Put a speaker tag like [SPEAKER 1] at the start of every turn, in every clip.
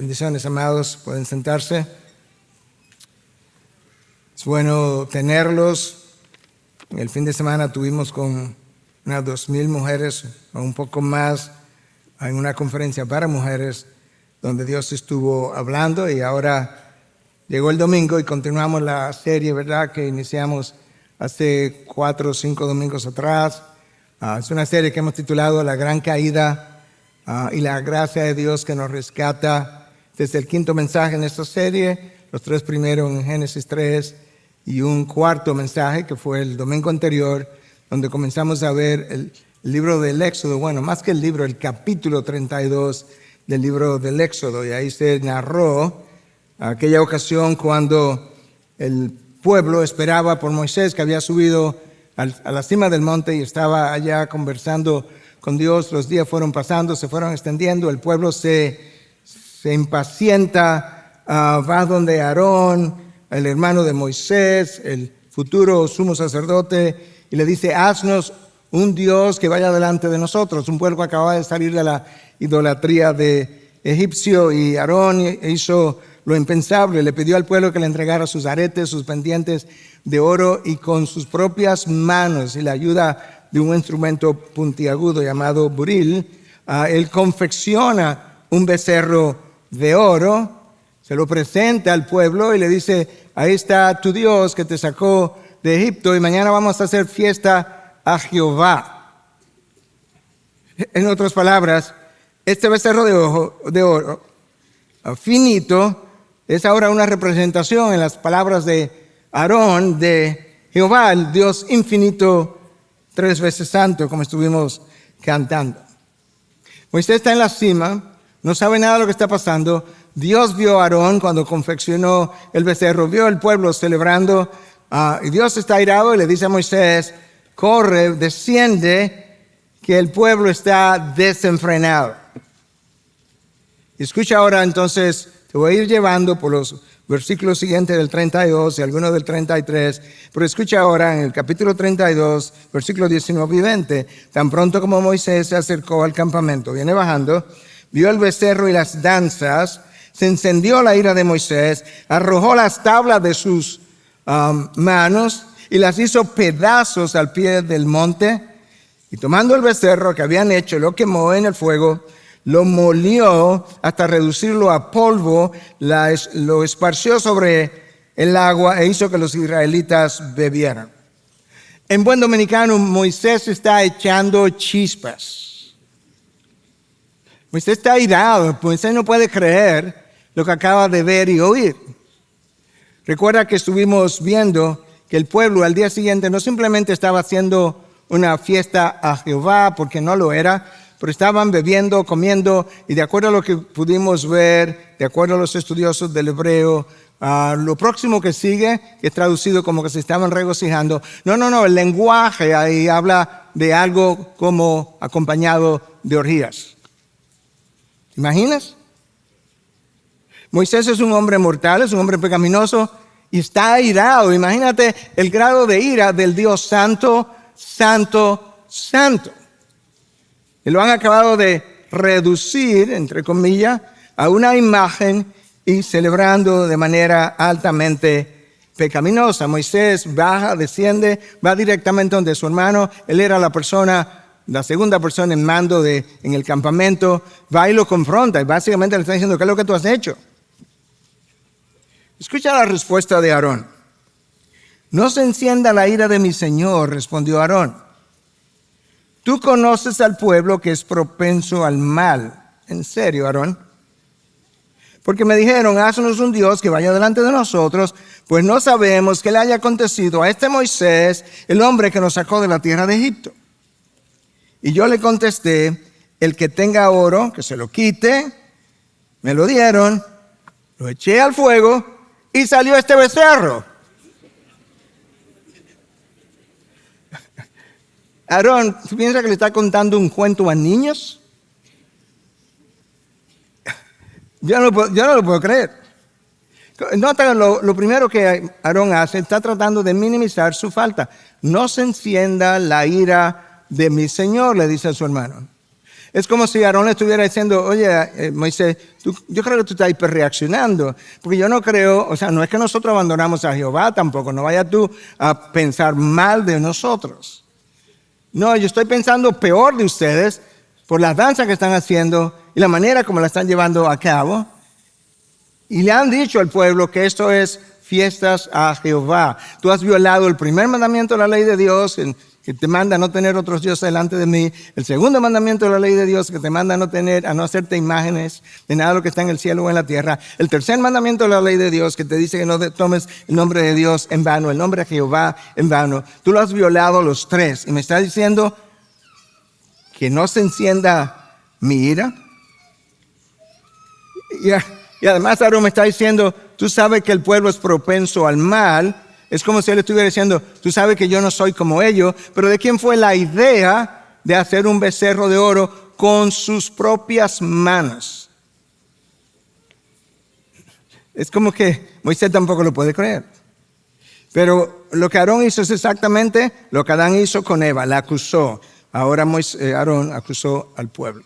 [SPEAKER 1] Bendiciones, amados. Pueden sentarse. Es bueno tenerlos. En el fin de semana tuvimos con unas 2,000 mujeres o un poco más en una conferencia para mujeres donde Dios estuvo hablando, y ahora llegó el domingo y continuamos la serie, ¿verdad?, que iniciamos hace 4 o 5 domingos atrás. Es una serie que hemos titulado La Gran Caída y la gracia de Dios que nos rescata. Desde el 5º mensaje en esta serie, los 3 primeros en Génesis 3 y un 4º mensaje que fue el domingo anterior, donde comenzamos a ver el libro del Éxodo. Bueno, más que el libro, el capítulo 32 del libro del Éxodo. Y ahí se narró aquella ocasión cuando el pueblo esperaba por Moisés, que había subido a la cima del monte y estaba allá conversando con Dios. Los días fueron pasando, se fueron extendiendo, el pueblo se impacienta, va donde Aarón, el hermano de Moisés, el futuro sumo sacerdote, y le dice: haznos un Dios que vaya delante de nosotros. Un pueblo que acababa de salir de la idolatría de egipcio, y Aarón hizo lo impensable, le pidió al pueblo que le entregara sus aretes, sus pendientes de oro, y con sus propias manos y la ayuda de un instrumento puntiagudo llamado buril, él confecciona un becerro de oro, se lo presenta al pueblo y le dice: ahí está tu Dios que te sacó de Egipto, y mañana vamos a hacer fiesta a Jehová. En otras palabras, este becerro de oro finito es ahora una representación, en las palabras de Aarón, de Jehová, el Dios infinito, 3 veces santo, como estuvimos cantando. Moisés está en la cima, no sabe nada de lo que está pasando. Dios vio a Aarón cuando confeccionó el becerro, vio al pueblo celebrando, y Dios está airado y le dice a Moisés: corre, desciende, que el pueblo está desenfrenado. Y escucha ahora, entonces, te voy a ir llevando por los versículos siguientes del 32 y algunos del 33, pero escucha ahora en el capítulo 32, versículos 19 y 20. Tan pronto como Moisés se acercó al campamento, viene bajando, vio el becerro y las danzas, se encendió la ira de Moisés, arrojó las tablas de sus manos y las hizo pedazos al pie del monte, y tomando el becerro que habían hecho, lo quemó en el fuego, lo molió hasta reducirlo a polvo, lo esparció sobre el agua e hizo que los israelitas bebieran. En buen dominicano, Moisés está echando chispas. Moisés está airado. Moisés no puede creer lo que acaba de ver y oír. Recuerda que estuvimos viendo que el pueblo al día siguiente no simplemente estaba haciendo una fiesta a Jehová, porque no lo era, pero estaban bebiendo, comiendo, y de acuerdo a lo que pudimos ver, de acuerdo a los estudiosos del hebreo, lo próximo que sigue, que es traducido como que se estaban regocijando. No, el lenguaje ahí habla de algo como acompañado de orgías. ¿Te imaginas? Moisés es un hombre mortal, es un hombre pecaminoso y está airado. Imagínate el grado de ira del Dios santo, santo, santo. Y lo han acabado de reducir, entre comillas, a una imagen y celebrando de manera altamente pecaminosa. Moisés baja, desciende, va directamente donde su hermano. Él era la segunda persona en mando en el campamento. Va y lo confronta y básicamente le está diciendo: ¿qué es lo que tú has hecho? Escucha la respuesta de Aarón. No se encienda la ira de mi Señor, respondió Aarón. Tú conoces al pueblo que es propenso al mal. ¿En serio, Aarón? Porque me dijeron: haznos un Dios que vaya delante de nosotros, pues no sabemos qué le haya acontecido a este Moisés, el hombre que nos sacó de la tierra de Egipto. Y yo le contesté: el que tenga oro, que se lo quite. Me lo dieron, lo eché al fuego y salió este becerro. Aarón, ¿tú piensas que le está contando un cuento a niños? Yo no lo puedo creer. Nota lo primero que Aarón hace, está tratando de minimizar su falta. No se encienda la ira de mi Señor, le dice a su hermano. Es como si Aarón le estuviera diciendo, oye, Moisés, yo creo que tú estás hiperreaccionando, porque yo no creo, o sea, no es que nosotros abandonamos a Jehová tampoco, no vayas tú a pensar mal de nosotros. No, yo estoy pensando peor de ustedes por las danzas que están haciendo y la manera como la están llevando a cabo. Y le han dicho al pueblo que esto es fiestas a Jehová. Tú has violado el primer mandamiento de la ley de Dios, que te manda a no tener otros dioses delante de mí. El segundo mandamiento de la ley de Dios, que te manda a no hacerte imágenes de nada de lo que está en el cielo o en la tierra. El tercer mandamiento de la ley de Dios, que te dice que no tomes el nombre de Dios en vano, el nombre de Jehová en vano. Tú lo has violado los tres. Y me está diciendo que no se encienda mi ira. Y además Aarón me está diciendo, tú sabes que el pueblo es propenso al mal. Es como si él estuviera diciendo, tú sabes que yo no soy como ellos, pero ¿de quién fue la idea de hacer un becerro de oro con sus propias manos? Es como que Moisés tampoco lo puede creer. Pero lo que Aarón hizo es exactamente lo que Adán hizo con Eva, la acusó. Ahora Aarón acusó al pueblo.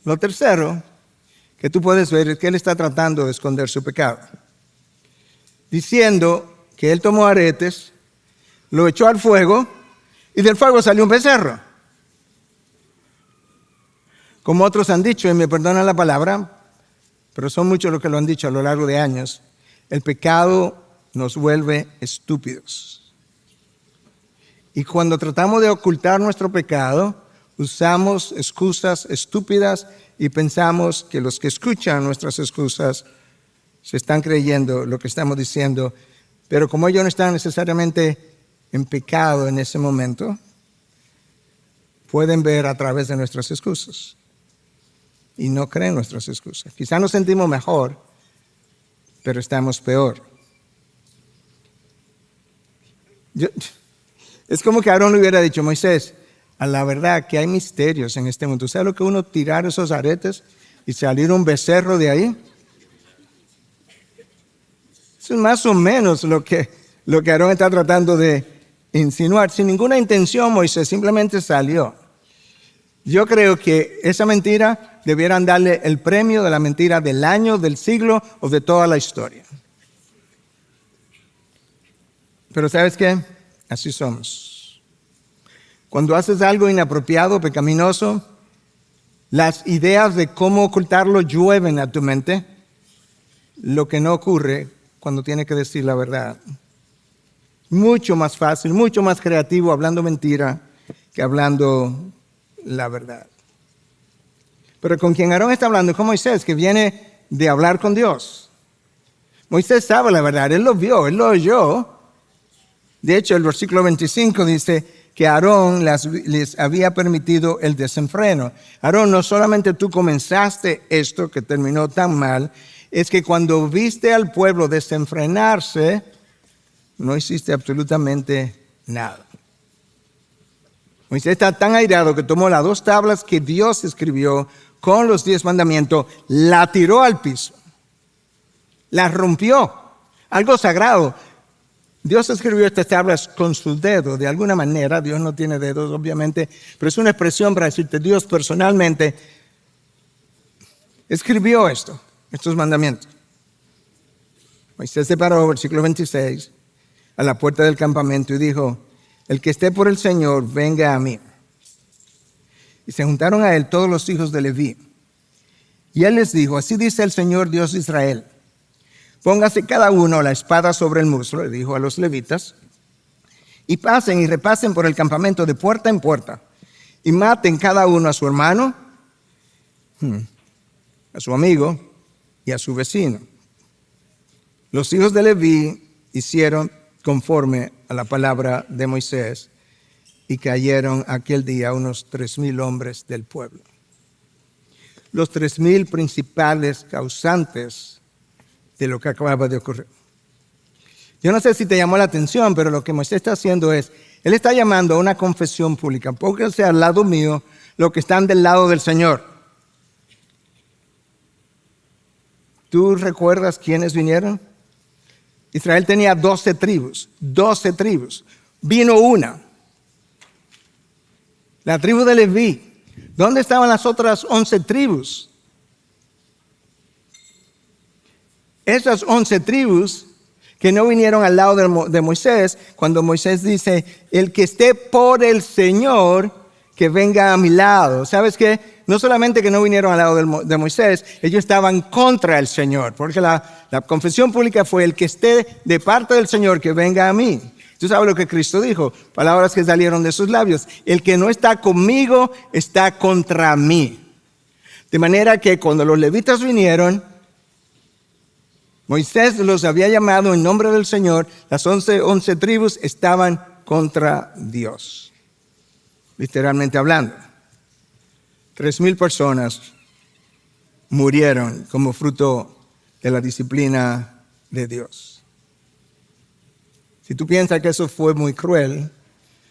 [SPEAKER 1] Lo tercero que tú puedes ver es que él está tratando de esconder su pecado, diciendo que él tomó aretes, lo echó al fuego y del fuego salió un becerro. Como otros han dicho, y me perdonan la palabra, pero son muchos los que lo han dicho a lo largo de años, el pecado nos vuelve estúpidos. Y cuando tratamos de ocultar nuestro pecado, usamos excusas estúpidas y pensamos que los que escuchan nuestras excusas se están creyendo lo que estamos diciendo, pero como ellos no están necesariamente en pecado en ese momento, pueden ver a través de nuestras excusas y no creen nuestras excusas. Quizá nos sentimos mejor, pero estamos peor. Es como que Aarón le hubiera dicho, Moisés, a la verdad que hay misterios en este mundo. ¿Sabes lo que uno tirar esos aretes y salir un becerro de ahí? Eso es más o menos lo que Aarón está tratando de insinuar. Sin ninguna intención, Moisés simplemente salió. Yo creo que esa mentira debieran darle el premio de la mentira del año, del siglo o de toda la historia. Pero ¿sabes qué? Así somos. Cuando haces algo inapropiado, pecaminoso, las ideas de cómo ocultarlo llueven a tu mente, lo que no ocurre cuando tienes que decir la verdad. Mucho más fácil, mucho más creativo hablando mentira que hablando la verdad. Pero con quien Aarón está hablando es con Moisés, que viene de hablar con Dios. Moisés sabe la verdad, él lo vio, él lo oyó. De hecho, el versículo 25 dice que Aarón les había permitido el desenfreno. Aarón, no solamente tú comenzaste esto que terminó tan mal, es que cuando viste al pueblo desenfrenarse, no hiciste absolutamente nada. Moisés está tan airado que tomó las 2 tablas que Dios escribió con los 10 mandamientos, la tiró al piso, la rompió, algo sagrado. Dios escribió estas tablas con su dedo, de alguna manera. Dios no tiene dedos, obviamente, pero es una expresión para decirte, Dios personalmente escribió estos mandamientos. Moisés se paró, versículo 26, a la puerta del campamento y dijo, el que esté por el Señor, venga a mí. Y se juntaron a él todos los hijos de Leví. Y él les dijo, así dice el Señor Dios de Israel. Póngase cada uno la espada sobre el muslo, le dijo a los levitas, y pasen y repasen por el campamento de puerta en puerta, y maten cada uno a su hermano, a su amigo y a su vecino. Los hijos de Leví hicieron conforme a la palabra de Moisés, y cayeron aquel día unos 3,000 hombres del pueblo. Los 3,000 principales causantes de lo que acaba de ocurrir. Yo no sé si te llamó la atención, pero lo que Moisés está haciendo es, él está llamando a una confesión pública. Pónganse al lado mío los que están del lado del Señor. ¿Tú recuerdas quiénes vinieron? Israel tenía 12 tribus. Vino una. La tribu de Leví. ¿Dónde estaban las otras 11 tribus? Esas 11 tribus que no vinieron al lado de Moisés, cuando Moisés dice, el que esté por el Señor, que venga a mi lado. ¿Sabes qué? No solamente que no vinieron al lado de Moisés, ellos estaban contra el Señor, porque la confesión pública fue, el que esté de parte del Señor, que venga a mí. Tú sabes lo que Cristo dijo, palabras que salieron de sus labios, el que no está conmigo, está contra mí. De manera que cuando los levitas vinieron, Moisés los había llamado en nombre del Señor, las 11 tribus estaban contra Dios, literalmente hablando. 3,000 personas murieron como fruto de la disciplina de Dios. Si tú piensas que eso fue muy cruel,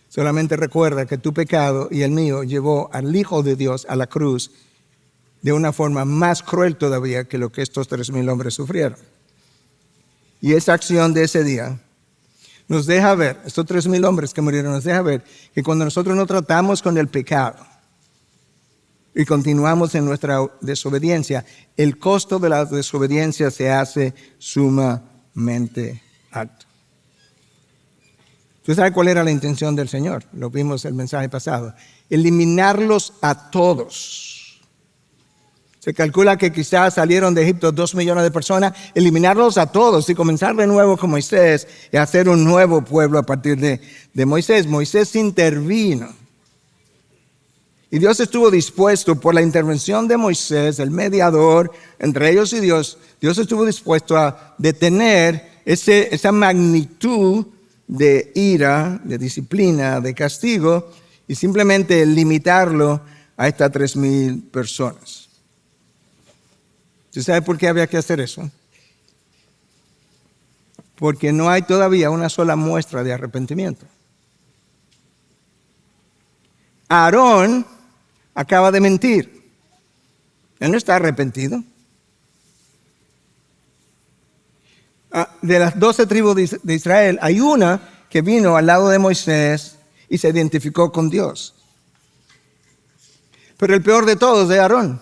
[SPEAKER 1] solamente recuerda que tu pecado y el mío llevó al Hijo de Dios a la cruz de una forma más cruel todavía que lo que estos 3,000 hombres sufrieron. Y esa acción de ese día nos deja ver, estos 3,000 hombres que murieron, nos deja ver que cuando nosotros no tratamos con el pecado y continuamos en nuestra desobediencia, el costo de la desobediencia se hace sumamente alto. ¿Tú sabes cuál era la intención del Señor? Lo vimos en el mensaje pasado. Eliminarlos a todos. Se calcula que quizás salieron de Egipto 2 millones de personas, eliminarlos a todos y comenzar de nuevo con Moisés y hacer un nuevo pueblo a partir de Moisés. Moisés intervino. Y Dios estuvo dispuesto por la intervención de Moisés, el mediador entre ellos y Dios. Dios estuvo dispuesto a detener esa magnitud de ira, de disciplina, de castigo y simplemente limitarlo a estas 3,000 personas. ¿Usted sabe por qué había que hacer eso? Porque no hay todavía una sola muestra de arrepentimiento. Aarón acaba de mentir. Él no está arrepentido. De las 12 tribus de Israel, hay una que vino al lado de Moisés y se identificó con Dios. Pero el peor de todos es de Aarón.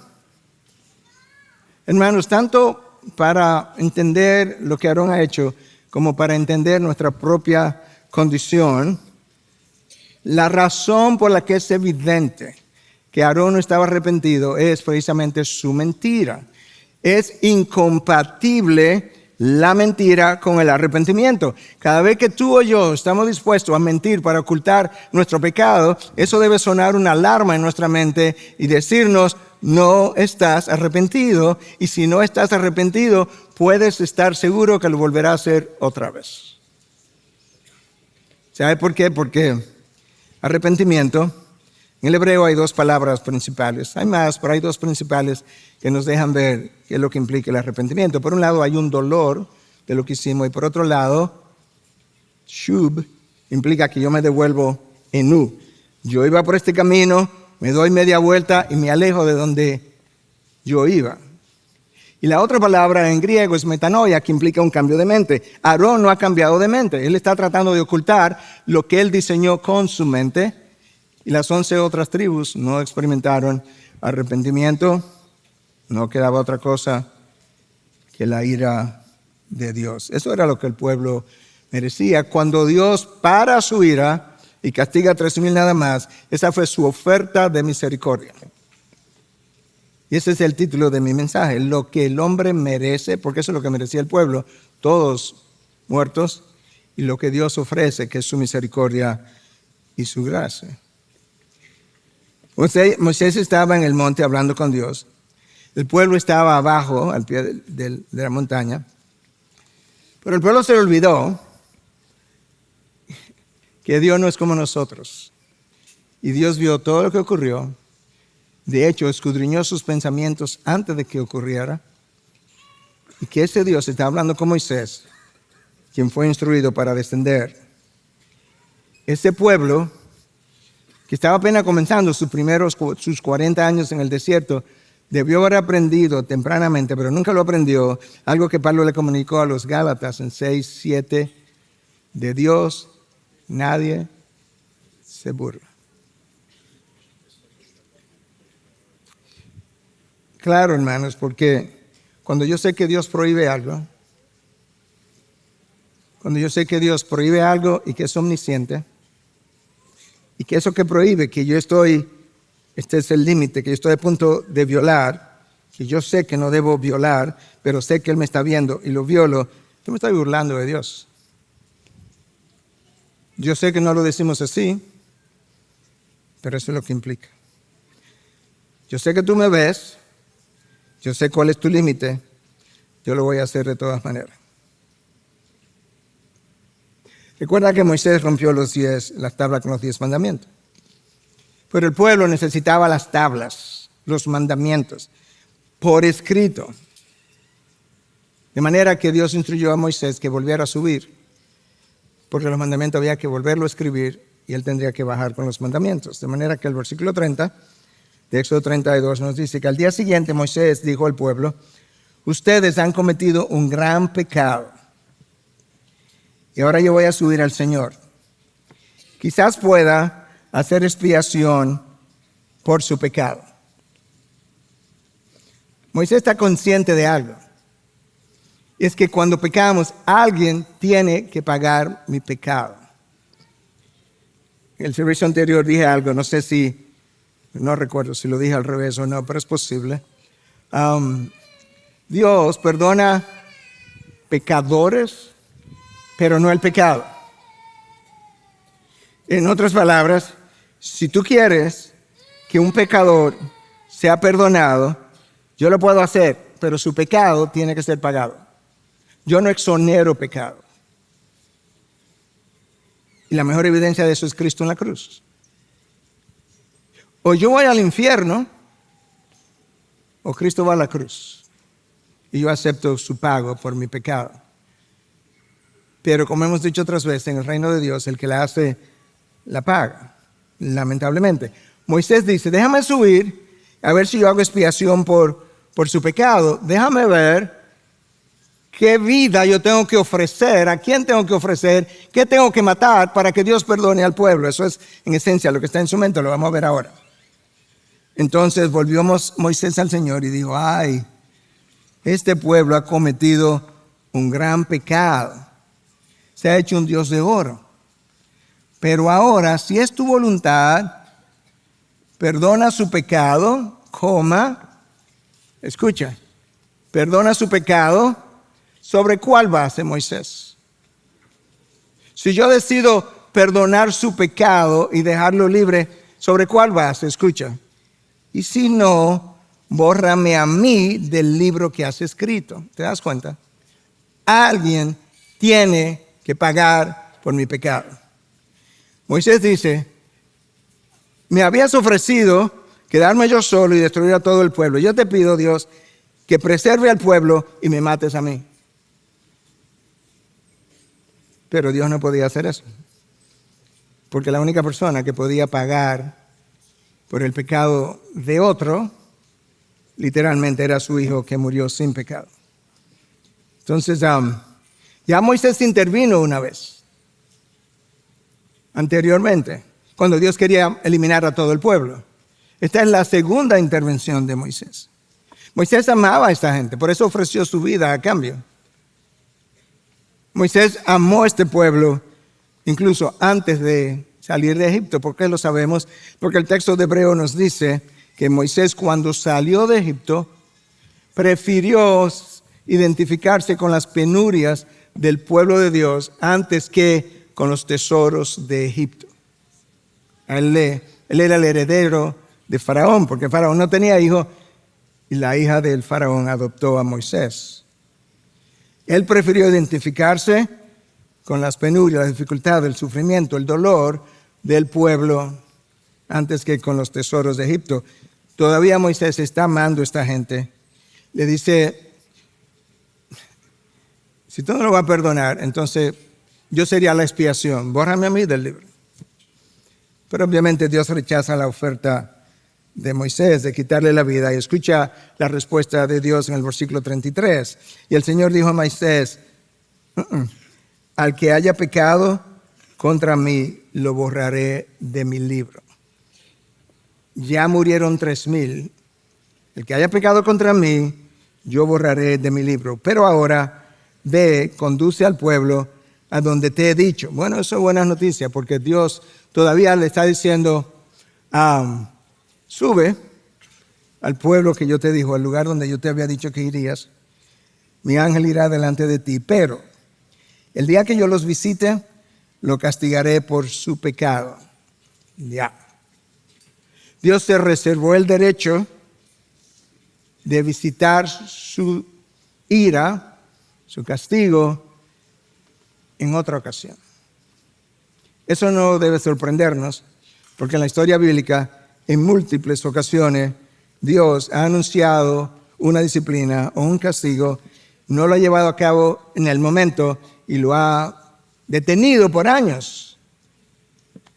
[SPEAKER 1] Hermanos, tanto para entender lo que Aarón ha hecho, como para entender nuestra propia condición, la razón por la que es evidente que Aarón no estaba arrepentido es precisamente su mentira. Es incompatible la mentira con el arrepentimiento. Cada vez que tú o yo estamos dispuestos a mentir para ocultar nuestro pecado, eso debe sonar una alarma en nuestra mente y decirnos, no estás arrepentido, y si no estás arrepentido, puedes estar seguro que lo volverá a hacer otra vez. ¿Sabe por qué? Porque arrepentimiento, en el hebreo hay 2 palabras principales. Hay más, pero hay 2 principales que nos dejan ver qué es lo que implica el arrepentimiento. Por un lado hay un dolor de lo que hicimos, y por otro lado, shub implica que yo me devuelvo en U. Yo iba por este camino, me doy media vuelta y me alejo de donde yo iba. Y la otra palabra en griego es metanoia, que implica un cambio de mente. Aarón no ha cambiado de mente. Él está tratando de ocultar lo que él diseñó con su mente. Y las 11 otras tribus no experimentaron arrepentimiento. No quedaba otra cosa que la ira de Dios. Eso era lo que el pueblo merecía. Cuando Dios para su ira y castiga a 3,000 nada más, esa fue su oferta de misericordia. Y ese es el título de mi mensaje, lo que el hombre merece, porque eso es lo que merecía el pueblo, todos muertos, y lo que Dios ofrece, que es su misericordia y su gracia. Moisés estaba en el monte hablando con Dios, el pueblo estaba abajo, al pie de la montaña, pero el pueblo se le olvidó que Dios no es como nosotros. Y Dios vio todo lo que ocurrió. De hecho, escudriñó sus pensamientos antes de que ocurriera. Y que ese Dios está hablando con Moisés, quien fue instruido para descender. Ese pueblo, que estaba apenas comenzando sus 40 años en el desierto, debió haber aprendido tempranamente, pero nunca lo aprendió, algo que Pablo le comunicó a los Gálatas en 6:7, de Dios nadie se burla. claro, hermanos, porque cuando yo sé que Dios prohíbe algo, y que es omnisciente, y que eso que prohíbe, que este es el límite, que yo estoy a punto de violar, que yo sé que no debo violar, pero sé que Él me está viendo y lo violo, yo me estoy burlando de Dios. Yo sé que no lo decimos así, pero eso es lo que implica. Yo sé que tú me ves, yo sé cuál es tu límite, yo lo voy a hacer de todas maneras. Recuerda que Moisés rompió las tablas con los 10 mandamientos. Pero el pueblo necesitaba las tablas, los mandamientos, por escrito. De manera que Dios instruyó a Moisés que volviera a subir, porque los mandamientos había que volverlo a escribir y él tendría que bajar con los mandamientos. De manera que el versículo 30 de Éxodo 32 nos dice que al día siguiente Moisés dijo al pueblo: ustedes han cometido un gran pecado. Y ahora yo voy a subir al Señor. Quizás pueda hacer expiación por su pecado. Moisés está consciente de algo. Es que cuando pecamos, alguien tiene que pagar mi pecado. En el servicio anterior dije algo, no recuerdo si lo dije al revés o no, pero es posible. Dios perdona pecadores, pero no el pecado. En otras palabras, si tú quieres que un pecador sea perdonado, yo lo puedo hacer, pero su pecado tiene que ser pagado. Yo no exonero pecado. Y la mejor evidencia de eso es Cristo en la cruz. O yo voy al infierno, o Cristo va a la cruz. Y yo acepto su pago por mi pecado. Pero como hemos dicho otras veces, en el reino de Dios, el que la hace, la paga, lamentablemente. Moisés dice: déjame subir, a ver si yo hago expiación por su pecado. Déjame ver qué vida yo tengo que ofrecer, a quién tengo que ofrecer, qué tengo que matar para que Dios perdone al pueblo. Eso es en esencia lo que está en su mente, lo vamos a ver ahora. Entonces volvió Moisés al Señor y dijo: ay, este pueblo ha cometido un gran pecado. Se ha hecho un Dios de oro. Pero ahora, si es tu voluntad, perdona su pecado, escucha, perdona su pecado, ¿sobre cuál base, Moisés? Si yo decido perdonar su pecado y dejarlo libre, ¿sobre cuál base? Escucha. Y si no, bórrame a mí del libro que has escrito. ¿Te das cuenta? Alguien tiene que pagar por mi pecado. Moisés dice: me habías ofrecido quedarme yo solo y destruir a todo el pueblo. Yo te pido, Dios, que preserve al pueblo y me mates a mí. Pero Dios no podía hacer eso. Porque la única persona que podía pagar por el pecado de otro, literalmente era su hijo que murió sin pecado. Entonces, ya Moisés intervino una vez, anteriormente, cuando Dios quería eliminar a todo el pueblo. Esta es la segunda intervención de Moisés. Moisés amaba a esta gente, por eso ofreció su vida a cambio. Moisés amó a este pueblo incluso antes de salir de Egipto. ¿Por qué lo sabemos? Porque el texto de Hebreo nos dice que Moisés, cuando salió de Egipto, prefirió identificarse con las penurias del pueblo de Dios antes que con los tesoros de Egipto. Él era el heredero de Faraón, porque Faraón no tenía hijo y la hija del Faraón adoptó a Moisés. Él prefirió identificarse con las penurias, la dificultad, el sufrimiento, el dolor del pueblo antes que con los tesoros de Egipto. Todavía Moisés está amando a esta gente. Le dice: si tú no lo vas a perdonar, entonces yo sería la expiación. Bórrame a mí del libro. Pero obviamente Dios rechaza la oferta de Moisés de quitarle la vida. Y escucha la respuesta de Dios en el versículo 33. Y el Señor dijo a Moisés: al que haya pecado contra mí, lo borraré de mi libro. Ya murieron 3,000 el que haya pecado contra mí, yo borraré de mi libro. Pero ahora, ve, conduce al pueblo a donde te he dicho. Bueno, eso es buena noticia, porque Dios todavía le está diciendo, sube al pueblo que yo te dijo, al lugar donde yo te había dicho que irías. Mi ángel irá delante de ti, pero el día que yo los visite, lo castigaré por su pecado. Ya. Dios se reservó el derecho de visitar su ira, su castigo, en otra ocasión. Eso no debe sorprendernos, porque en la historia bíblica, en múltiples ocasiones, Dios ha anunciado una disciplina o un castigo, no lo ha llevado a cabo en el momento y lo ha detenido por años.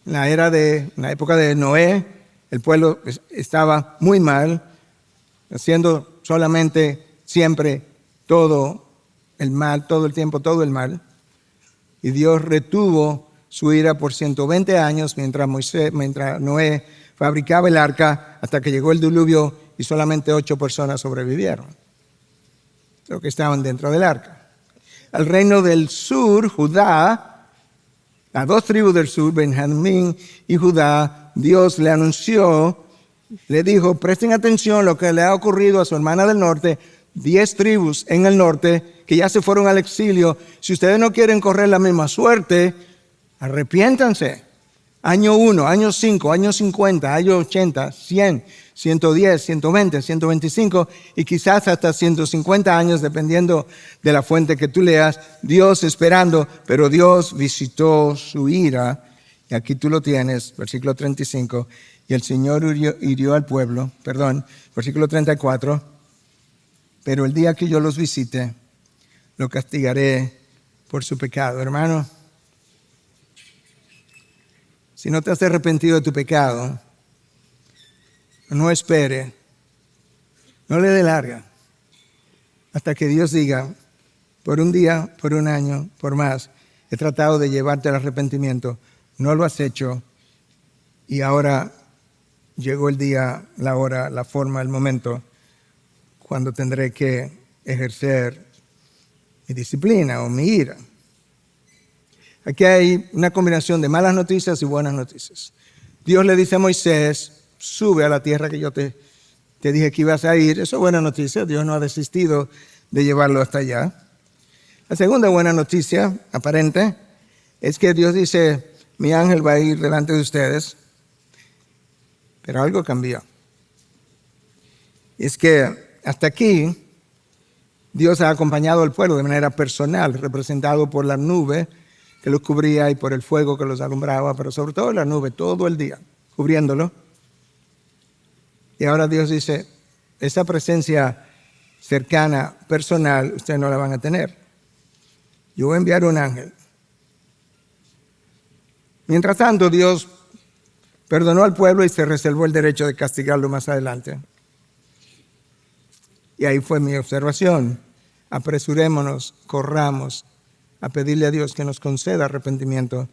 [SPEAKER 1] En la época de Noé, el pueblo estaba muy mal, haciendo solamente siempre todo el mal, todo el tiempo, todo el mal. Y Dios retuvo su ira por 120 años mientras Noé fabricaba el arca hasta que llegó el diluvio y solamente 8 personas sobrevivieron, los que estaban dentro del arca. Al reino del sur, Judá, las 2 tribus del sur, Benjamín y Judá, Dios le anunció, le dijo, presten atención a lo que le ha ocurrido a su hermana del norte, 10 tribus en el norte que ya se fueron al exilio. Si ustedes no quieren correr la misma suerte, arrepiéntanse. Año 1, año 5, año 50, año 80, 100, 110, 120, 125 y quizás hasta 150 años, dependiendo de la fuente que tú leas. Dios esperando, pero Dios visitó su ira. Y aquí tú lo tienes, versículo 35. Y el Señor hirió al pueblo, versículo 34. Pero el día que yo los visite, lo castigaré por su pecado. Hermano, si no te has arrepentido de tu pecado, no espere, no le dé larga, hasta que Dios diga, por un día, por un año, por más, he tratado de llevarte al arrepentimiento, no lo has hecho, y ahora llegó el día, la hora, la forma, el momento, cuando tendré que ejercer mi disciplina o mi ira. Aquí hay una combinación de malas noticias y buenas noticias. Dios le dice a Moisés, sube a la tierra que yo te dije que ibas a ir. Eso es buena noticia, Dios no ha desistido de llevarlo hasta allá. La segunda buena noticia aparente es que Dios dice, mi ángel va a ir delante de ustedes, pero algo cambió. Es que hasta aquí Dios ha acompañado al pueblo de manera personal, representado por la nube que los cubría y por el fuego que los alumbraba, pero sobre todo la nube todo el día, cubriéndolo. Y ahora Dios dice, esa presencia cercana, personal, ustedes no la van a tener. Yo voy a enviar un ángel. Mientras tanto, Dios perdonó al pueblo y se reservó el derecho de castigarlo más adelante. Y ahí fue mi observación. Apresurémonos, corramos a pedirle a Dios que nos conceda arrepentimiento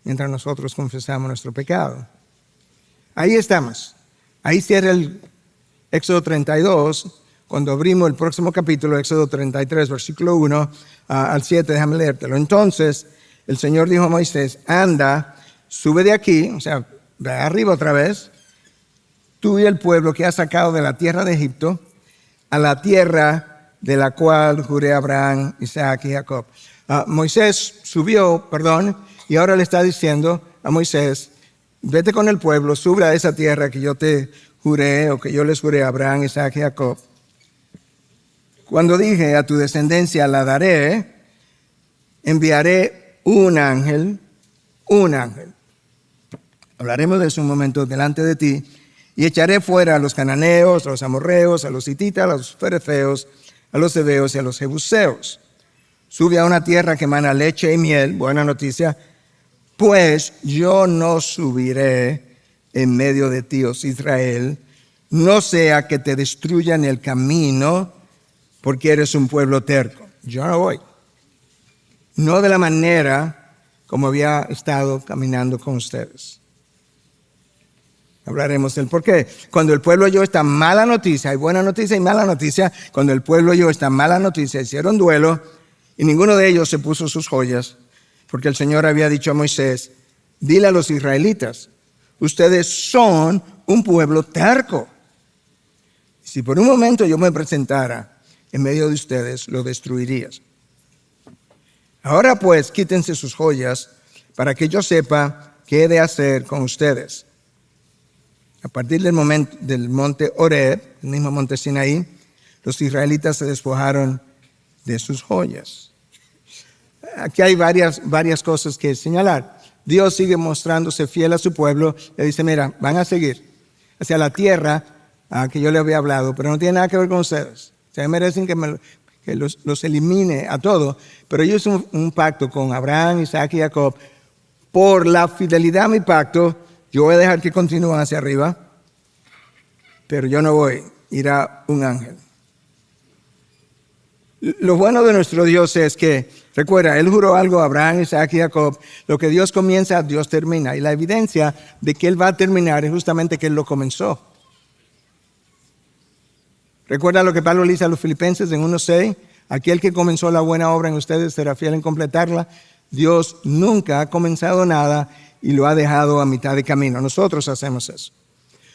[SPEAKER 1] mientras nosotros confesamos nuestro pecado. Ahí estamos. Ahí cierra el Éxodo 32. Cuando abrimos el próximo capítulo, Éxodo 33, versículo 1 al 7, déjame leértelo. Entonces el Señor dijo a Moisés, anda, sube de aquí, o sea, de arriba otra vez, tú y el pueblo que has sacado de la tierra de Egipto, a la tierra de la cual juré a Abraham, Isaac y Jacob. Moisés subió, y ahora le está diciendo a Moisés, vete con el pueblo, sube a esa tierra que yo te juré, o que yo les juré a Abraham, Isaac y Jacob. Cuando dije a tu descendencia la daré, enviaré un ángel. Hablaremos de eso un momento delante de ti. Y echaré fuera a los cananeos, a los amorreos, a los hititas, a los ferefeos, a los heveos y a los jebuseos. Sube a una tierra que emana leche y miel, buena noticia, pues yo no subiré en medio de ti, oh Israel, no sea que te destruyan el camino, porque eres un pueblo terco. Yo no voy. No de la manera como había estado caminando con ustedes. Hablaremos del por qué. Cuando el pueblo oyó esta mala noticia, hay buena noticia y mala noticia. Cuando el pueblo oyó esta mala noticia, hicieron duelo y ninguno de ellos se puso sus joyas, porque el Señor había dicho a Moisés, dile a los israelitas, ustedes son un pueblo terco. Si por un momento yo me presentara en medio de ustedes, lo destruirías. Ahora pues, quítense sus joyas para que yo sepa qué he de hacer con ustedes. A partir del monte Horeb, el mismo monte Sinaí, los israelitas se despojaron de sus joyas. Aquí hay varias cosas que señalar. Dios sigue mostrándose fiel a su pueblo. Le dice, mira, van a seguir hacia la tierra que yo les había hablado, pero no tiene nada que ver con ustedes. Ustedes merecen que los elimine a todos, pero yo hice un pacto con Abraham, Isaac y Jacob. Por la fidelidad a mi pacto, yo voy a dejar que continúen hacia arriba, pero yo no voy, irá un ángel. Lo bueno de nuestro Dios es que, recuerda, Él juró algo a Abraham, Isaac y Jacob. Lo que Dios comienza, Dios termina. Y la evidencia de que Él va a terminar es justamente que Él lo comenzó. Recuerda lo que Pablo le dice a los filipenses en 1:6. Aquel que comenzó la buena obra en ustedes será fiel en completarla. Dios nunca ha comenzado nada y lo ha dejado a mitad de camino. Nosotros hacemos eso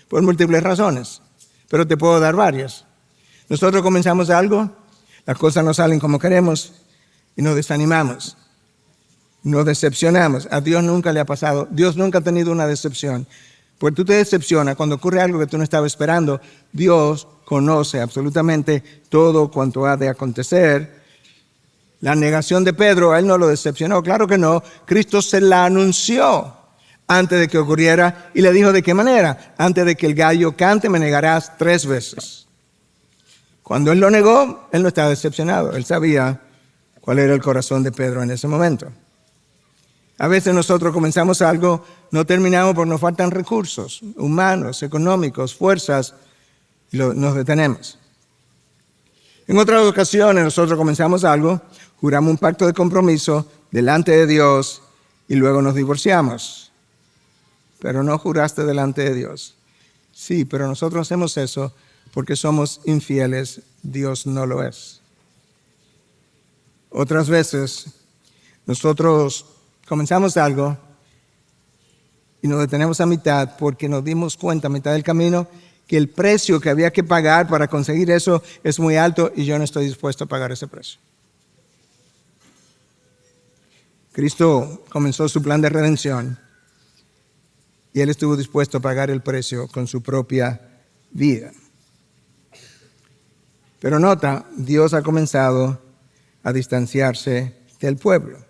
[SPEAKER 1] por múltiples razones, pero te puedo dar varias. Nosotros comenzamos algo, las cosas no salen como queremos y nos desanimamos, nos decepcionamos. A Dios nunca le ha pasado, Dios nunca ha tenido una decepción. Porque tú te decepcionas cuando ocurre algo que tú no estabas esperando. Dios conoce absolutamente todo cuanto ha de acontecer. La negación de Pedro, a él no lo decepcionó, claro que no. Cristo se la anunció antes de que ocurriera y le dijo de qué manera. Antes de que el gallo cante me negarás 3 veces. Cuando él lo negó, él no estaba decepcionado. Él sabía cuál era el corazón de Pedro en ese momento. A veces nosotros comenzamos algo, no terminamos porque nos faltan recursos humanos, económicos, fuerzas, y nos detenemos. En otras ocasiones nosotros comenzamos algo, juramos un pacto de compromiso delante de Dios y luego nos divorciamos. Pero no juraste delante de Dios. Sí, pero nosotros hacemos eso porque somos infieles, Dios no lo es. Otras veces nosotros comenzamos algo y nos detenemos a mitad porque nos dimos cuenta a mitad del camino que el precio que había que pagar para conseguir eso es muy alto y yo no estoy dispuesto a pagar ese precio. Cristo comenzó su plan de redención y Él estuvo dispuesto a pagar el precio con su propia vida. Pero nota, Dios ha comenzado a distanciarse del pueblo.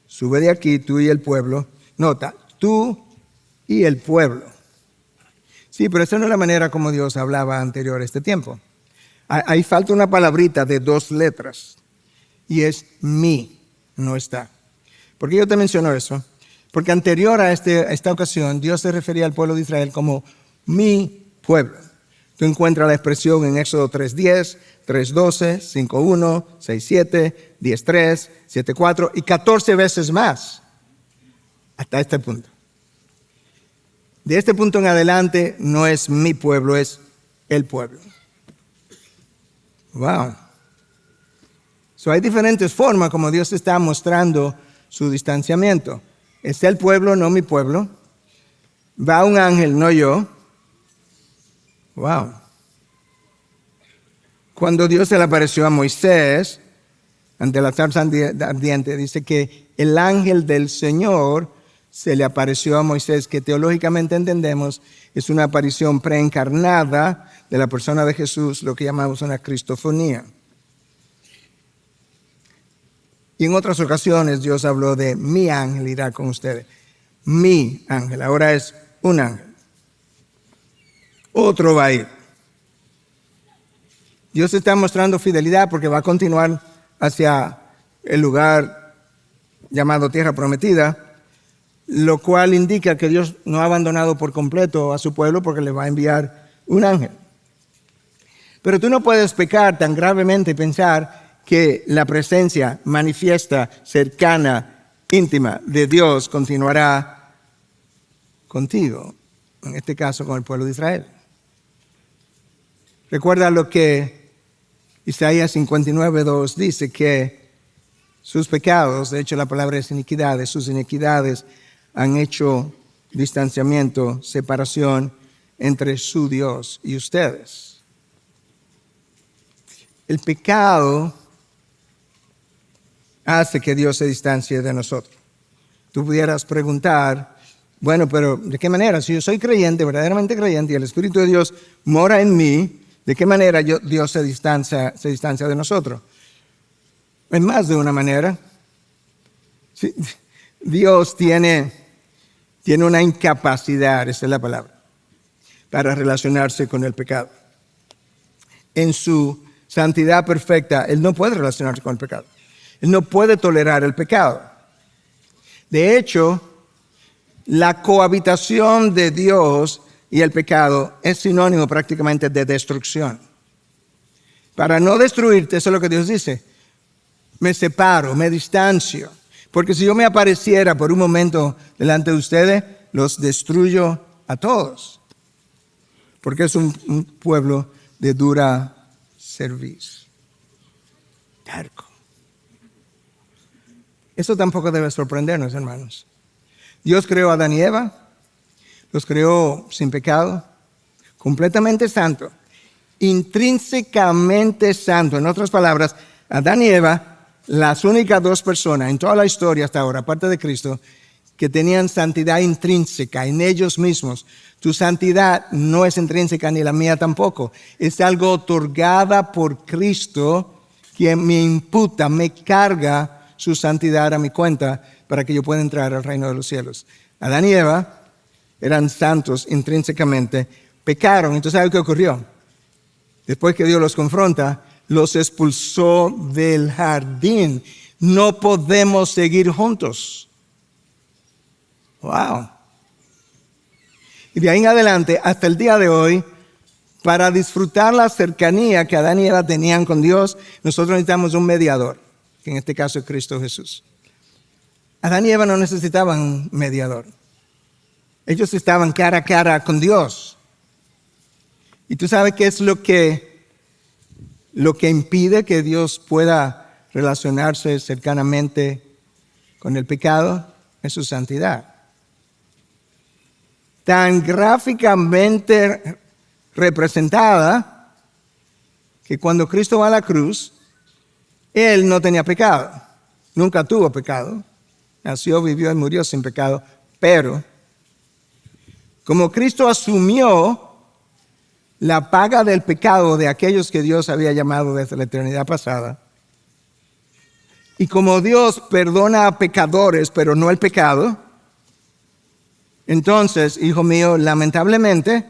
[SPEAKER 1] Sube de aquí, tú y el pueblo. Nota, tú y el pueblo. Sí, pero esa no es la manera como Dios hablaba anterior a este tiempo. Ahí falta una palabrita de 2 letras. Y es mi, no está. ¿Por qué yo te menciono eso? Porque anterior a esta ocasión, Dios se refería al pueblo de Israel como mi pueblo. Tú encuentras la expresión en Éxodo 3:10, 3:12, 5:1, 6:7, 10:3, 7:4 y 14 veces más hasta este punto. De este punto en adelante no es mi pueblo, es el pueblo. Wow. Hay diferentes formas como Dios está mostrando su distanciamiento. Es el pueblo, no mi pueblo. Va un ángel, no yo. Wow. Cuando Dios se le apareció a Moisés ante la zarza ardiente, dice que el ángel del Señor se le apareció a Moisés, que teológicamente entendemos es una aparición preencarnada de la persona de Jesús, lo que llamamos una cristofonía. Y en otras ocasiones Dios habló de mi ángel irá con ustedes. Mi ángel, ahora es un ángel. Otro va a ir. Dios está mostrando fidelidad porque va a continuar hacia el lugar llamado Tierra Prometida, lo cual indica que Dios no ha abandonado por completo a su pueblo porque le va a enviar un ángel. Pero tú no puedes pecar tan gravemente y pensar que la presencia manifiesta, cercana, íntima de Dios continuará contigo. en este caso con el pueblo de Israel. Recuerda lo que Isaías 59:2 dice, que sus pecados, de hecho la palabra es iniquidades, sus iniquidades han hecho distanciamiento, separación entre su Dios y ustedes. El pecado hace que Dios se distancie de nosotros. Tú pudieras preguntar, bueno, pero ¿de qué manera? Si yo soy creyente, verdaderamente creyente, y el Espíritu de Dios mora en mí, ¿de qué manera Dios se distancia de nosotros? En más de una manera. Sí, Dios tiene una incapacidad, esa es la palabra, para relacionarse con el pecado. En su santidad perfecta, Él no puede relacionarse con el pecado. Él no puede tolerar el pecado. De hecho, la cohabitación de Dios y el pecado es sinónimo prácticamente de destrucción. Para no destruirte, eso es lo que Dios dice. Me separo, me distancio. Porque si yo me apareciera por un momento delante de ustedes, los destruyo a todos. Porque es un pueblo de dura cerviz. Terco. Eso tampoco debe sorprendernos, hermanos. Dios creó a Adán y Eva, los creó sin pecado, completamente santo, intrínsecamente santo. En otras palabras, Adán y Eva, las únicas dos personas en toda la historia hasta ahora, aparte de Cristo, que tenían santidad intrínseca en ellos mismos. Tu santidad no es intrínseca ni la mía tampoco. Es algo otorgada por Cristo, quien me imputa, me carga su santidad a mi cuenta para que yo pueda entrar al reino de los cielos. Adán y Eva eran santos intrínsecamente, pecaron. Entonces, ¿sabe qué ocurrió? Después que Dios los confronta, los expulsó del jardín. No podemos seguir juntos. Wow. Y de ahí en adelante, hasta el día de hoy, para disfrutar la cercanía que Adán y Eva tenían con Dios, nosotros necesitamos un mediador, que en este caso es Cristo Jesús. Adán y Eva no necesitaban un mediador. Ellos estaban cara a cara con Dios. ¿Y tú sabes qué es lo que impide que Dios pueda relacionarse cercanamente con el pecado? Es su santidad. Tan gráficamente representada que cuando Cristo va a la cruz, Él no tenía pecado, nunca tuvo pecado, nació, vivió y murió sin pecado, pero como Cristo asumió la paga del pecado de aquellos que Dios había llamado desde la eternidad pasada, y como Dios perdona a pecadores, pero no el pecado, entonces, hijo mío, lamentablemente,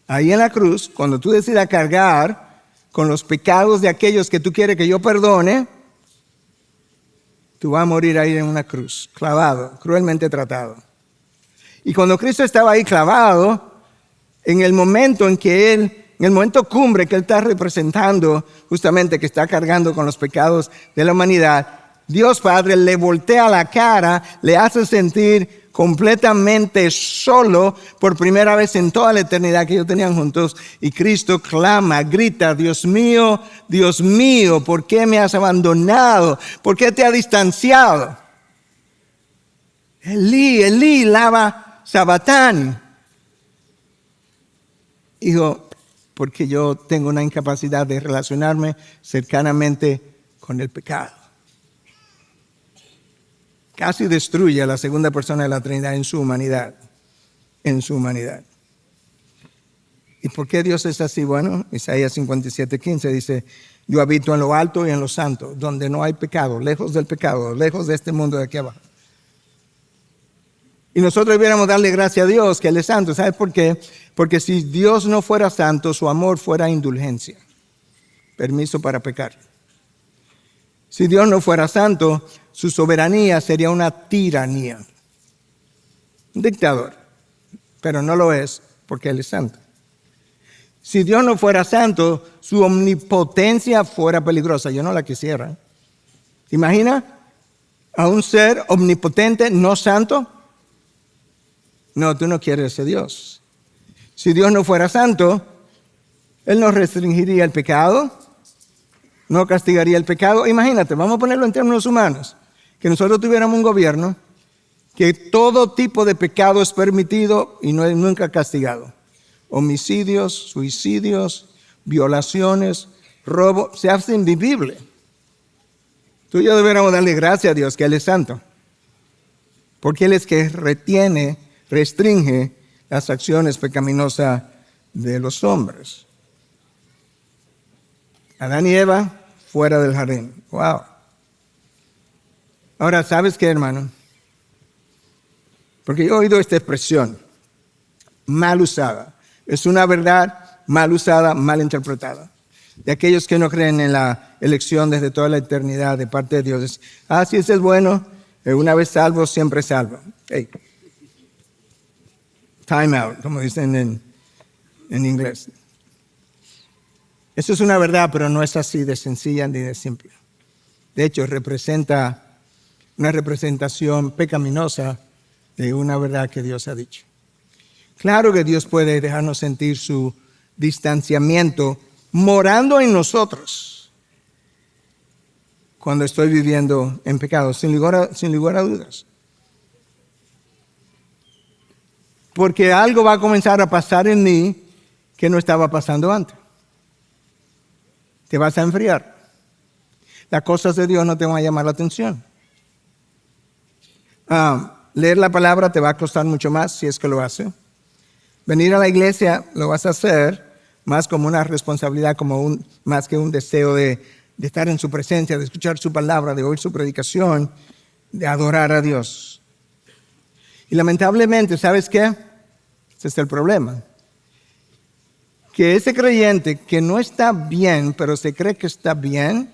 [SPEAKER 1] ahí en la cruz, cuando tú decidas cargar con los pecados de aquellos que tú quieres que yo perdone, tú vas a morir ahí en una cruz, clavado, cruelmente tratado. Y cuando Cristo estaba ahí clavado, en el momento en que en el momento cumbre que Él está representando, justamente que está cargando con los pecados de la humanidad, Dios Padre le voltea la cara, le hace sentir completamente solo por primera vez en toda la eternidad que ellos tenían juntos. Y Cristo clama, grita, Dios mío, ¿por qué me has abandonado? ¿Por qué te has distanciado? Elí, Elí, lama sabachthani. Hijo, porque yo tengo una incapacidad de relacionarme cercanamente con el pecado. Casi destruye a la segunda persona de la Trinidad en su humanidad. En su humanidad. ¿Y por qué Dios es así? Bueno, Isaías 57:15 dice, yo habito en lo alto y en lo santo, donde no hay pecado, lejos del pecado, lejos de este mundo de aquí abajo. Y nosotros debiéramos darle gracias a Dios que Él es santo. ¿Sabes por qué? Porque si Dios no fuera santo, su amor fuera indulgencia, permiso para pecar. Si Dios no fuera santo, su soberanía sería una tiranía. Un dictador, pero no lo es porque Él es santo. Si Dios no fuera santo, su omnipotencia fuera peligrosa. Yo no la quisiera. ¿Te imaginas a un ser omnipotente no santo? No, tú no quieres ese Dios. Si Dios no fuera santo, Él no restringiría el pecado, no castigaría el pecado. Imagínate, vamos a ponerlo en términos humanos, que nosotros tuviéramos un gobierno que todo tipo de pecado es permitido y no es nunca castigado. Homicidios, suicidios, violaciones, robo, se hace invivible. Tú y yo deberíamos darle gracias a Dios que Él es santo, porque Él es que restringe las acciones pecaminosas de los hombres. Adán y Eva fuera del jardín. Wow. Ahora, ¿sabes qué, hermano? Porque yo he oído esta expresión, mal usada. Es una verdad mal usada, mal interpretada. De aquellos que no creen en la elección desde toda la eternidad de parte de Dios. Si ese es bueno, una vez salvo, siempre salvo. Hey. Time out, como dicen en inglés. Eso es una verdad, pero no es así de sencilla ni de simple. De hecho, representa una representación pecaminosa de una verdad que Dios ha dicho. Claro que Dios puede dejarnos sentir su distanciamiento morando en nosotros cuando estoy viviendo en pecado, sin lugar a dudas. Porque algo va a comenzar a pasar en mí que no estaba pasando antes. Te vas a enfriar. Las cosas de Dios no te van a llamar la atención. Leer la palabra te va a costar mucho más si es que lo hace. Venir a la iglesia lo vas a hacer más como una responsabilidad, más que un deseo de estar en su presencia, de escuchar su palabra, de oír su predicación, de adorar a Dios. Y lamentablemente, ¿sabes qué? Ese es el problema. Que ese creyente que no está bien, pero se cree que está bien,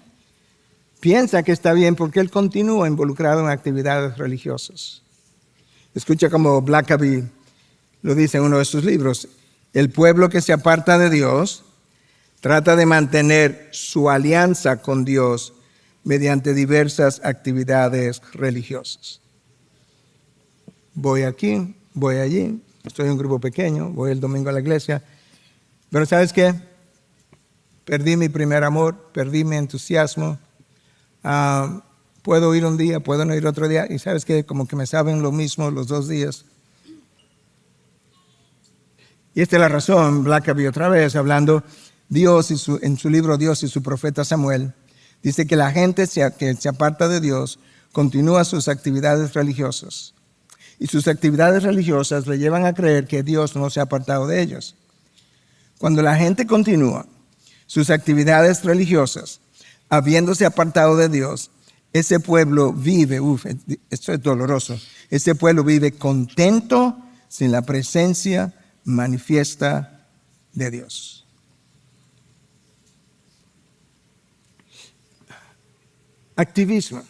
[SPEAKER 1] piensa que está bien porque él continúa involucrado en actividades religiosas. Escucha como Blackaby lo dice en uno de sus libros. El pueblo que se aparta de Dios trata de mantener su alianza con Dios mediante diversas actividades religiosas. Voy aquí, voy allí, estoy en un grupo pequeño, voy el domingo a la iglesia, pero ¿sabes qué? Perdí mi primer amor, perdí mi entusiasmo. Puedo ir un día, puedo no ir otro día, y ¿sabes qué? Como que me saben lo mismo los 2 días. Y esta es la razón, Blackaby otra vez, hablando Dios en su libro Dios y su profeta Samuel, dice que la gente que se aparta de Dios continúa sus actividades religiosas. Y sus actividades religiosas le llevan a creer que Dios no se ha apartado de ellos. Cuando la gente continúa sus actividades religiosas, habiéndose apartado de Dios, ese pueblo vive, esto es doloroso, ese pueblo vive contento sin la presencia manifiesta de Dios. Activismo.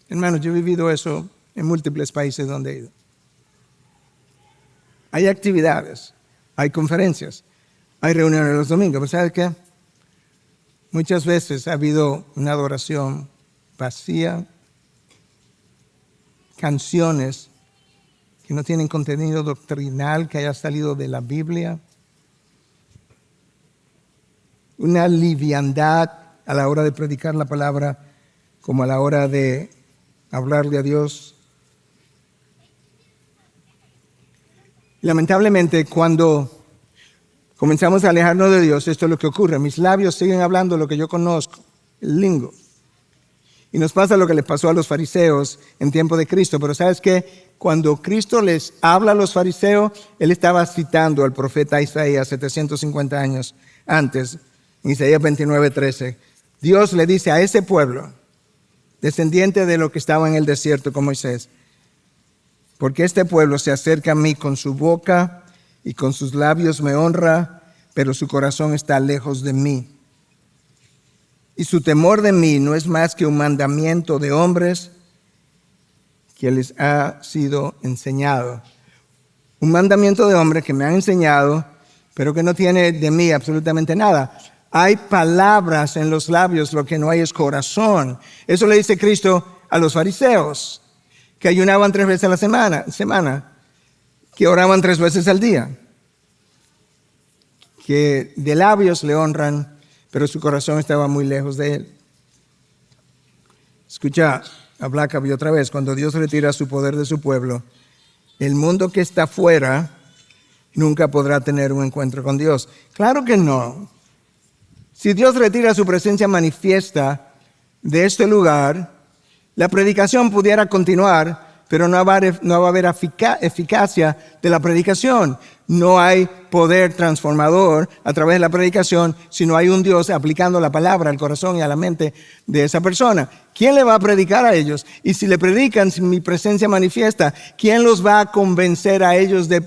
[SPEAKER 1] Hermanos, yo he vivido eso en múltiples países donde he ido. Hay actividades, hay conferencias, hay reuniones los domingos, pero ¿sabes qué? Muchas veces ha habido una adoración vacía, canciones que no tienen contenido doctrinal que haya salido de la Biblia, una liviandad a la hora de predicar la palabra como a la hora de hablarle a Dios. Lamentablemente, cuando comenzamos a alejarnos de Dios, esto es lo que ocurre. Mis labios siguen hablando lo que yo conozco, el lingo. Y nos pasa lo que les pasó a los fariseos en tiempo de Cristo. Pero ¿sabes qué? Cuando Cristo les habla a los fariseos, Él estaba citando al profeta Isaías 750 años antes, en Isaías 29:13. Dios le dice a ese pueblo, descendiente de lo que estaba en el desierto con Moisés, porque este pueblo se acerca a mí con su boca y con sus labios me honra, pero su corazón está lejos de mí. Y su temor de mí no es más que un mandamiento de hombres que les ha sido enseñado. Un mandamiento de hombres que me han enseñado, pero que no tiene de mí absolutamente nada. Hay palabras en los labios, lo que no hay es corazón. Eso le dice Cristo a los fariseos, que ayunaban 3 veces a la semana, que oraban 3 veces al día. que de labios le honran, pero su corazón estaba muy lejos de él. Escucha, Habacuc otra vez, cuando Dios retira su poder de su pueblo, el mundo que está afuera nunca podrá tener un encuentro con Dios. Claro que no. Si Dios retira su presencia manifiesta de este lugar, la predicación pudiera continuar, pero no va a haber eficacia de la predicación. No hay poder transformador a través de la predicación si no hay un Dios aplicando la palabra al corazón y a la mente de esa persona. ¿Quién le va a predicar a ellos? Y si le predican sin mi presencia manifiesta, ¿quién los va a convencer a ellos de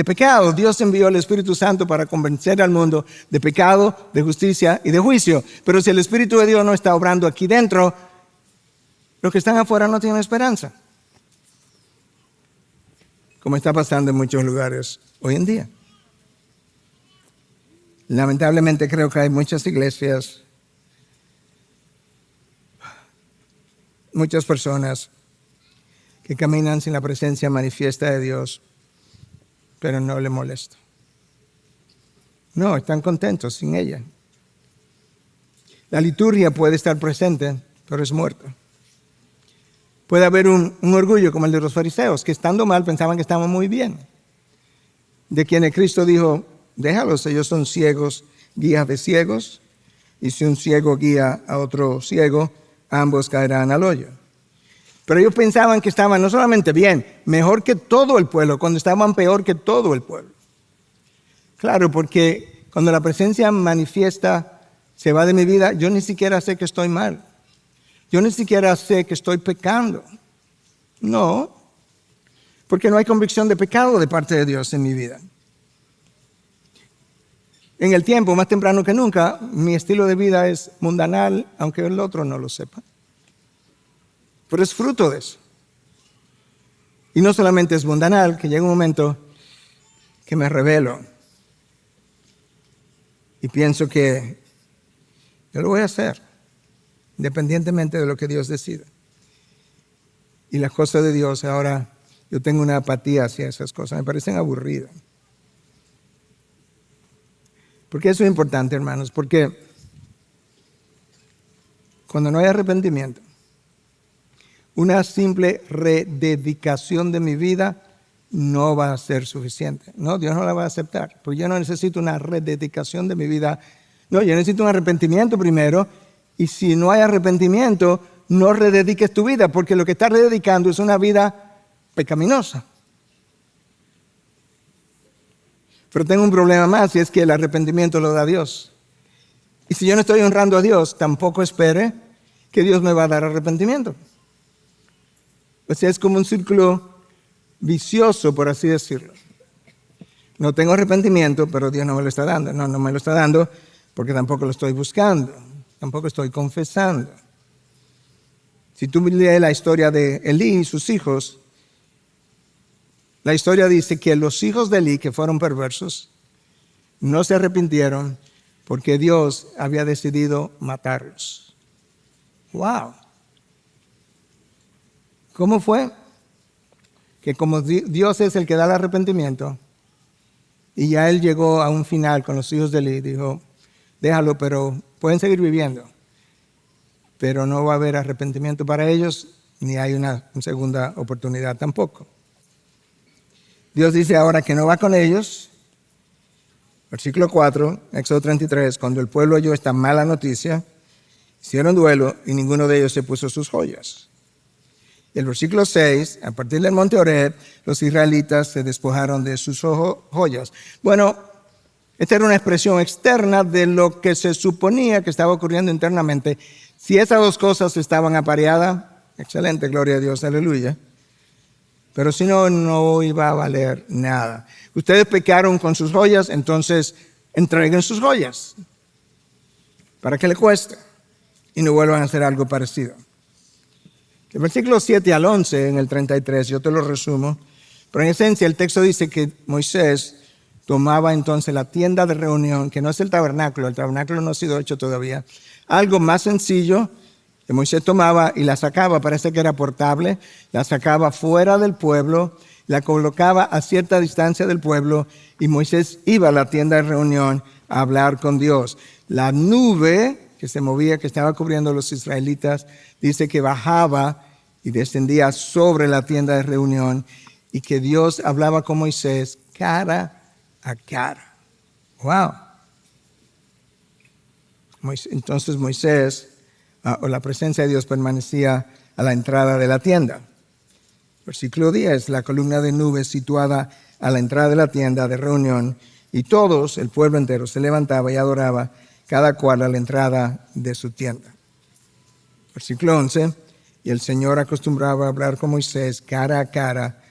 [SPEAKER 1] pecado? Dios envió el Espíritu Santo para convencer al mundo de pecado, de justicia y de juicio. Pero si el Espíritu de Dios no está obrando aquí dentro, los que están afuera no tienen esperanza, como está pasando en muchos lugares hoy en día. Lamentablemente creo que hay muchas iglesias, muchas personas que caminan sin la presencia manifiesta de Dios, pero no le molesta. No, están contentos sin ella. La liturgia puede estar presente, pero es muerta. Puede haber un orgullo como el de los fariseos, que estando mal pensaban que estaban muy bien. De quienes Cristo dijo, déjalos, ellos son ciegos, guías de ciegos, y si un ciego guía a otro ciego, ambos caerán al hoyo. Pero ellos pensaban que estaban no solamente bien, mejor que todo el pueblo, cuando estaban peor que todo el pueblo. Claro, porque cuando la presencia manifiesta se va de mi vida, yo ni siquiera sé que estoy mal. Yo ni siquiera sé que estoy pecando. No, porque no hay convicción de pecado de parte de Dios en mi vida. En el tiempo, más temprano que nunca, mi estilo de vida es mundanal, aunque el otro no lo sepa. Pero es fruto de eso. Y no solamente es mundanal, que llega un momento que me rebelo y pienso que yo lo voy a hacer, independientemente de lo que Dios decida. Y las cosas de Dios, ahora yo tengo una apatía hacia esas cosas, me parecen aburridas. ¿Por qué eso es importante, hermanos? Porque cuando no hay arrepentimiento, una simple rededicación de mi vida no va a ser suficiente. No, Dios no la va a aceptar, porque yo no necesito una rededicación de mi vida. No, yo necesito un arrepentimiento primero. Y si no hay arrepentimiento, no redediques tu vida, porque lo que estás rededicando es una vida pecaminosa. Pero tengo un problema más, y es que el arrepentimiento lo da Dios. Y si yo no estoy honrando a Dios, tampoco espere que Dios me va a dar arrepentimiento. O sea, es como un círculo vicioso, por así decirlo. No tengo arrepentimiento, pero Dios no me lo está dando. No me lo está dando porque tampoco lo estoy buscando. Tampoco estoy confesando. Si tú lees la historia de Elí y sus hijos, la historia dice que los hijos de Elí, que fueron perversos, no se arrepintieron porque Dios había decidido matarlos. ¡Wow! ¿Cómo fue? Que como Dios es el que da el arrepentimiento, y ya Él llegó a un final con los hijos de Elí, dijo, déjalo, pero pueden seguir viviendo, pero no va a haber arrepentimiento para ellos, ni hay una segunda oportunidad tampoco. Dios dice ahora que no va con ellos. Versículo 4, Éxodo 33, cuando el pueblo oyó esta mala noticia, hicieron duelo y ninguno de ellos se puso sus joyas. Y el versículo 6, a partir del monte Horeb, los israelitas se despojaron de sus joyas. Bueno, esta era una expresión externa de lo que se suponía que estaba ocurriendo internamente. Si esas dos cosas estaban apareadas, excelente, gloria a Dios, aleluya. Pero si no, no iba a valer nada. Ustedes pecaron con sus joyas, entonces entreguen sus joyas. ¿Para qué le cuesta? Y no vuelvan a hacer algo parecido. El versículo 7 al 11 en el 33, yo te lo resumo. Pero en esencia el texto dice que Moisés tomaba entonces la tienda de reunión, que no es el tabernáculo no ha sido hecho todavía, algo más sencillo que Moisés tomaba y la sacaba, parece que era portable, la sacaba fuera del pueblo La colocaba a cierta distancia del pueblo y Moisés iba a la tienda de reunión a hablar con Dios. La nube que se movía, que estaba cubriendo a los israelitas, dice que bajaba y descendía sobre la tienda de reunión y que Dios hablaba con Moisés cara a cara. ¡Wow! Entonces Moisés, o la presencia de Dios, permanecía a la entrada de la tienda. Versículo 10, la columna de nubes situada a la entrada de la tienda de reunión, y todos, el pueblo entero, se levantaba y adoraba, cada cual a la entrada de su tienda. Versículo 11, y el Señor acostumbraba a hablar con Moisés cara a cara,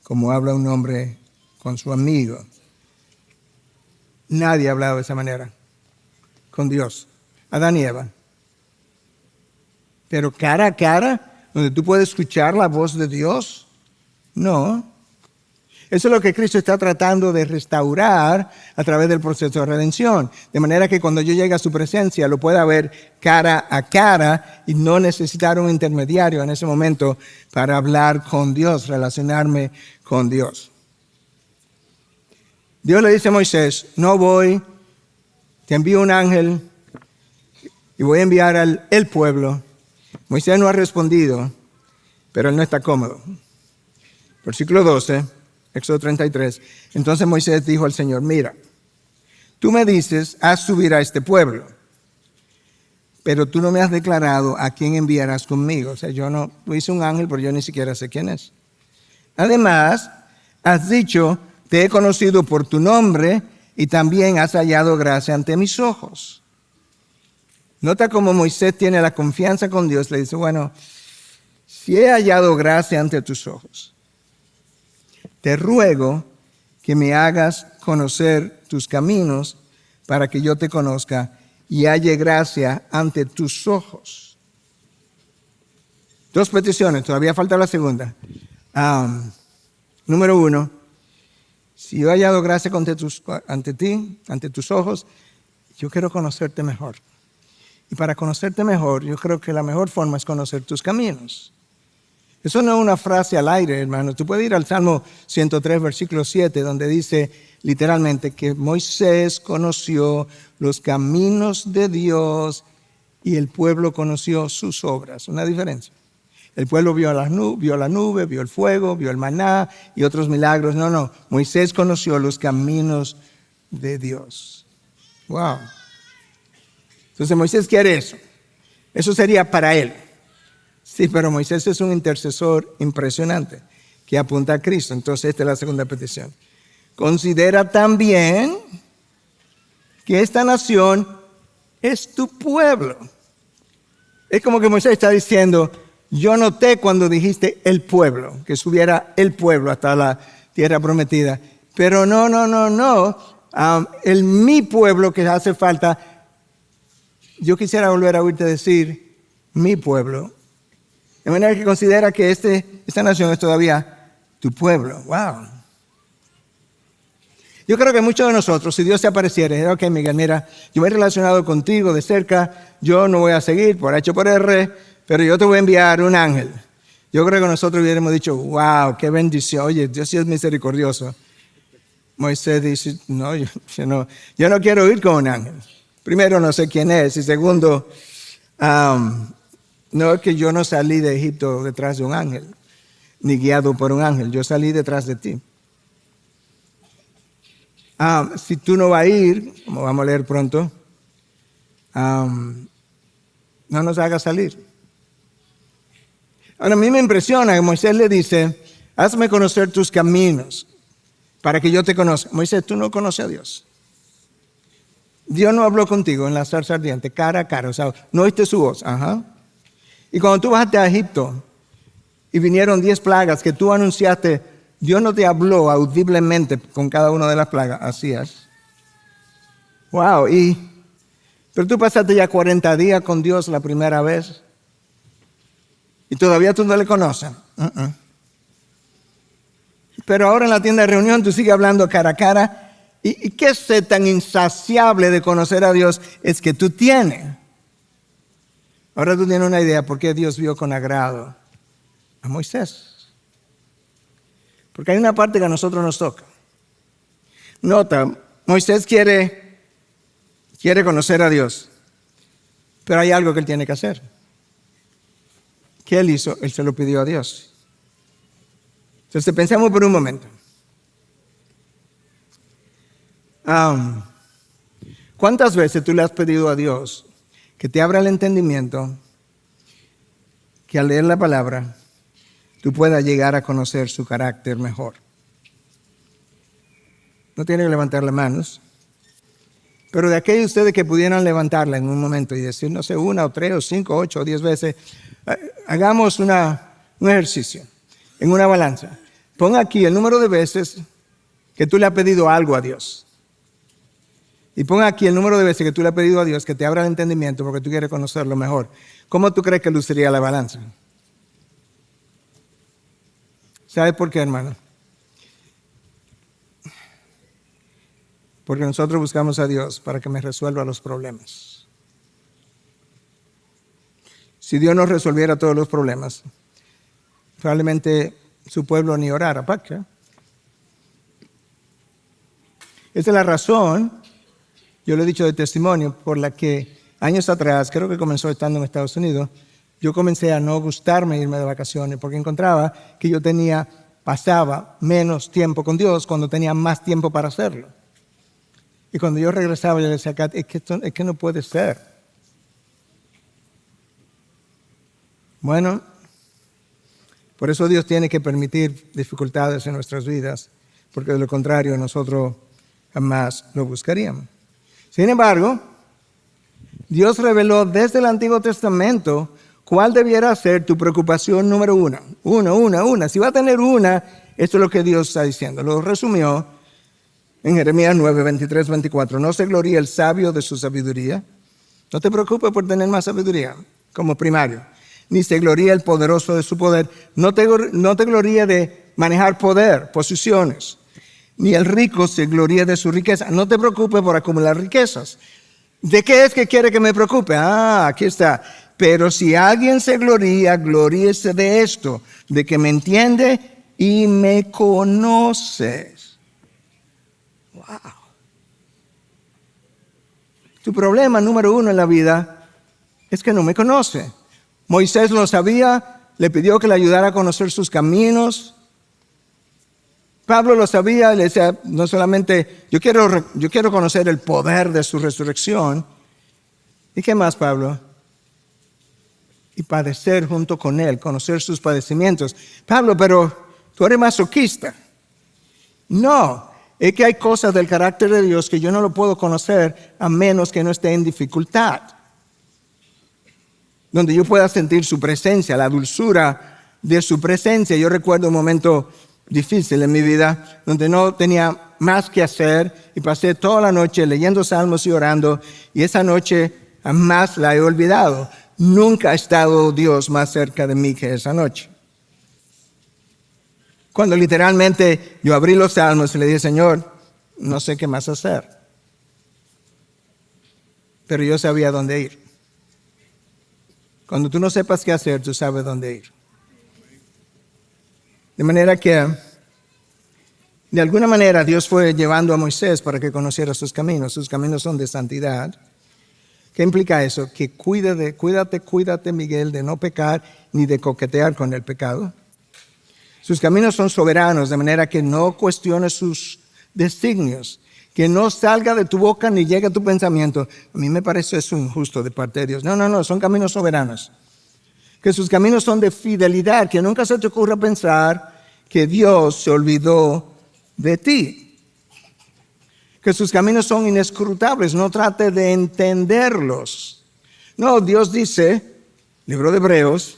[SPEAKER 1] como habla un hombre con su amigo. Nadie ha hablado de esa manera con Dios. Adán y Eva. Pero cara a cara, donde tú puedes escuchar la voz de Dios, no. Eso es lo que Cristo está tratando de restaurar a través del proceso de redención. De manera que cuando yo llegue a su presencia lo pueda ver cara a cara y no necesitar un intermediario en ese momento para hablar con Dios, relacionarme con Dios. Dios le dice a Moisés, no voy, te envío un ángel y voy a enviar al pueblo. Moisés no ha respondido, pero él no está cómodo. Versículo 12, Éxodo 33. Entonces Moisés dijo al Señor, mira, tú me dices, haz subir a este pueblo, pero tú no me has declarado a quién enviarás conmigo. O sea, yo hice un ángel, pero yo ni siquiera sé quién es. Además, has dicho, te he conocido por tu nombre y también has hallado gracia ante mis ojos. Nota cómo Moisés tiene la confianza con Dios. Le dice, bueno, si he hallado gracia ante tus ojos, te ruego que me hagas conocer tus caminos para que yo te conozca y halle gracia ante tus ojos. Dos peticiones, todavía falta la segunda. Número 1, si yo he hallado gracia ante tus ojos, yo quiero conocerte mejor. Y para conocerte mejor, yo creo que la mejor forma es conocer tus caminos. Eso no es una frase al aire, hermano. Tú puedes ir al Salmo 103, versículo 7, donde dice literalmente que Moisés conoció los caminos de Dios y el pueblo conoció sus obras. Una diferencia. El pueblo vio la nube, vio el fuego, vio el maná y otros milagros. No. Moisés conoció los caminos de Dios. Wow. Entonces Moisés quiere eso. Eso sería para él. Sí, pero Moisés es un intercesor impresionante que apunta a Cristo. Entonces esta es la segunda petición. Considera también que esta nación es tu pueblo. Es como que Moisés está diciendo, yo noté cuando dijiste el pueblo, que subiera el pueblo hasta la tierra prometida. Pero no. Mi pueblo que hace falta, yo quisiera volver a oírte decir mi pueblo. De manera que considera que esta nación es todavía tu pueblo. Wow. Yo creo que muchos de nosotros, si Dios se apareciera, ok, Miguel, mira, yo me he relacionado contigo de cerca, yo no voy a seguir por H por R, pero yo te voy a enviar un ángel. Yo creo que nosotros hubiéramos dicho, wow, qué bendición, oye, Dios sí es misericordioso. Moisés dice, no, yo no quiero ir con un ángel. Primero, no sé quién es, y segundo, no es que yo no salí de Egipto detrás de un ángel, ni guiado por un ángel. Yo salí detrás de ti. Si tú no vas a ir, como vamos a leer pronto, no nos hagas salir. Ahora, a mí me impresiona que Moisés le dice, hazme conocer tus caminos para que yo te conozca. Moisés, tú no conoces a Dios. Dios no habló contigo en la zarza ardiente, cara a cara. O sea, no oíste su voz. Ajá. Y cuando tú bajaste a Egipto y vinieron 10 plagas que tú anunciaste, Dios no te habló audiblemente con cada una de las plagas. Así es. Wow. Pero tú pasaste ya 40 días con Dios la primera vez y todavía tú no le conoces. Pero ahora en la tienda de reunión tú sigues hablando cara a cara. ¿Y qué sed tan insaciable de conocer a Dios es que tú tienes? Ahora tú tienes una idea por qué Dios vio con agrado a Moisés. Porque hay una parte que a nosotros nos toca. Nota, Moisés quiere conocer a Dios, pero hay algo que él tiene que hacer. ¿Qué él hizo? Él se lo pidió a Dios. Entonces pensemos por un momento. ¿Cuántas veces tú le has pedido a Dios que te abra el entendimiento, que al leer la palabra tú puedas llegar a conocer su carácter mejor? No tiene que levantar las manos, pero de aquellos de ustedes que pudieran levantarla en un momento y decir, no sé, 1 o 3 o 5, 8 o 10 veces, hagamos un ejercicio en una balanza. Pon aquí el número de veces que tú le has pedido algo a Dios. Y pon aquí el número de veces que tú le has pedido a Dios que te abra el entendimiento porque tú quieres conocerlo mejor. ¿Cómo tú crees que luciría la balanza? ¿Sabes por qué, hermano? Porque nosotros buscamos a Dios para que me resuelva los problemas. Si Dios nos resolviera todos los problemas, probablemente su pueblo ni orara. ¿Para qué? Esa es la razón, yo lo he dicho de testimonio, por la que años atrás, creo que comenzó estando en Estados Unidos, yo comencé a no gustarme irme de vacaciones porque encontraba que yo pasaba menos tiempo con Dios cuando tenía más tiempo para hacerlo. Y cuando yo regresaba, yo le decía, es que no puede ser. Bueno, por eso Dios tiene que permitir dificultades en nuestras vidas, porque de lo contrario nosotros jamás lo buscaríamos. Sin embargo, Dios reveló desde el Antiguo Testamento cuál debiera ser tu preocupación número uno. Una. Si va a tener una, esto es lo que Dios está diciendo. Lo resumió en Jeremías 9, 23, 24. No se gloríe el sabio de su sabiduría. No te preocupes por tener más sabiduría como primario. Ni se gloríe el poderoso de su poder. No te gloríe de manejar poder, posiciones. Ni el rico se gloríe de su riqueza. No te preocupes por acumular riquezas. ¿De qué es que quiere que me preocupe? Aquí está. Pero si alguien se gloría, gloríese de esto, de que me entiende y me conoces. Wow. Tu problema número uno en la vida es que no me conoce. Moisés lo sabía, le pidió que le ayudara a conocer sus caminos. Pablo lo sabía, le decía, no solamente, yo quiero conocer el poder de su resurrección. ¿Y qué más, Pablo? Y padecer junto con él, conocer sus padecimientos. Pablo, pero tú eres masoquista. No, es que hay cosas del carácter de Dios que yo no lo puedo conocer a menos que no esté en dificultad. Donde yo pueda sentir su presencia, la dulzura de su presencia. Yo recuerdo un momento difícil en mi vida, donde no tenía más que hacer y pasé toda la noche leyendo salmos y orando, y esa noche jamás la he olvidado. Nunca ha estado Dios más cerca de mí que esa noche. Cuando literalmente yo abrí los salmos y le dije, Señor, no sé qué más hacer. Pero yo sabía dónde ir. Cuando tú no sepas qué hacer, tú sabes dónde ir. De manera que, de alguna manera, Dios fue llevando a Moisés para que conociera sus caminos. Sus caminos son de santidad. ¿Qué implica eso? Que cuídate, Miguel, de no pecar ni de coquetear con el pecado. Sus caminos son soberanos, de manera que no cuestiones sus designios. Que no salga de tu boca ni llegue a tu pensamiento. A mí me parece eso injusto de parte de Dios. No, son caminos soberanos. Que sus caminos son de fidelidad, que nunca se te ocurra pensar que Dios se olvidó de ti. Que sus caminos son inescrutables, no trate de entenderlos. No, Dios dice, libro de Hebreos,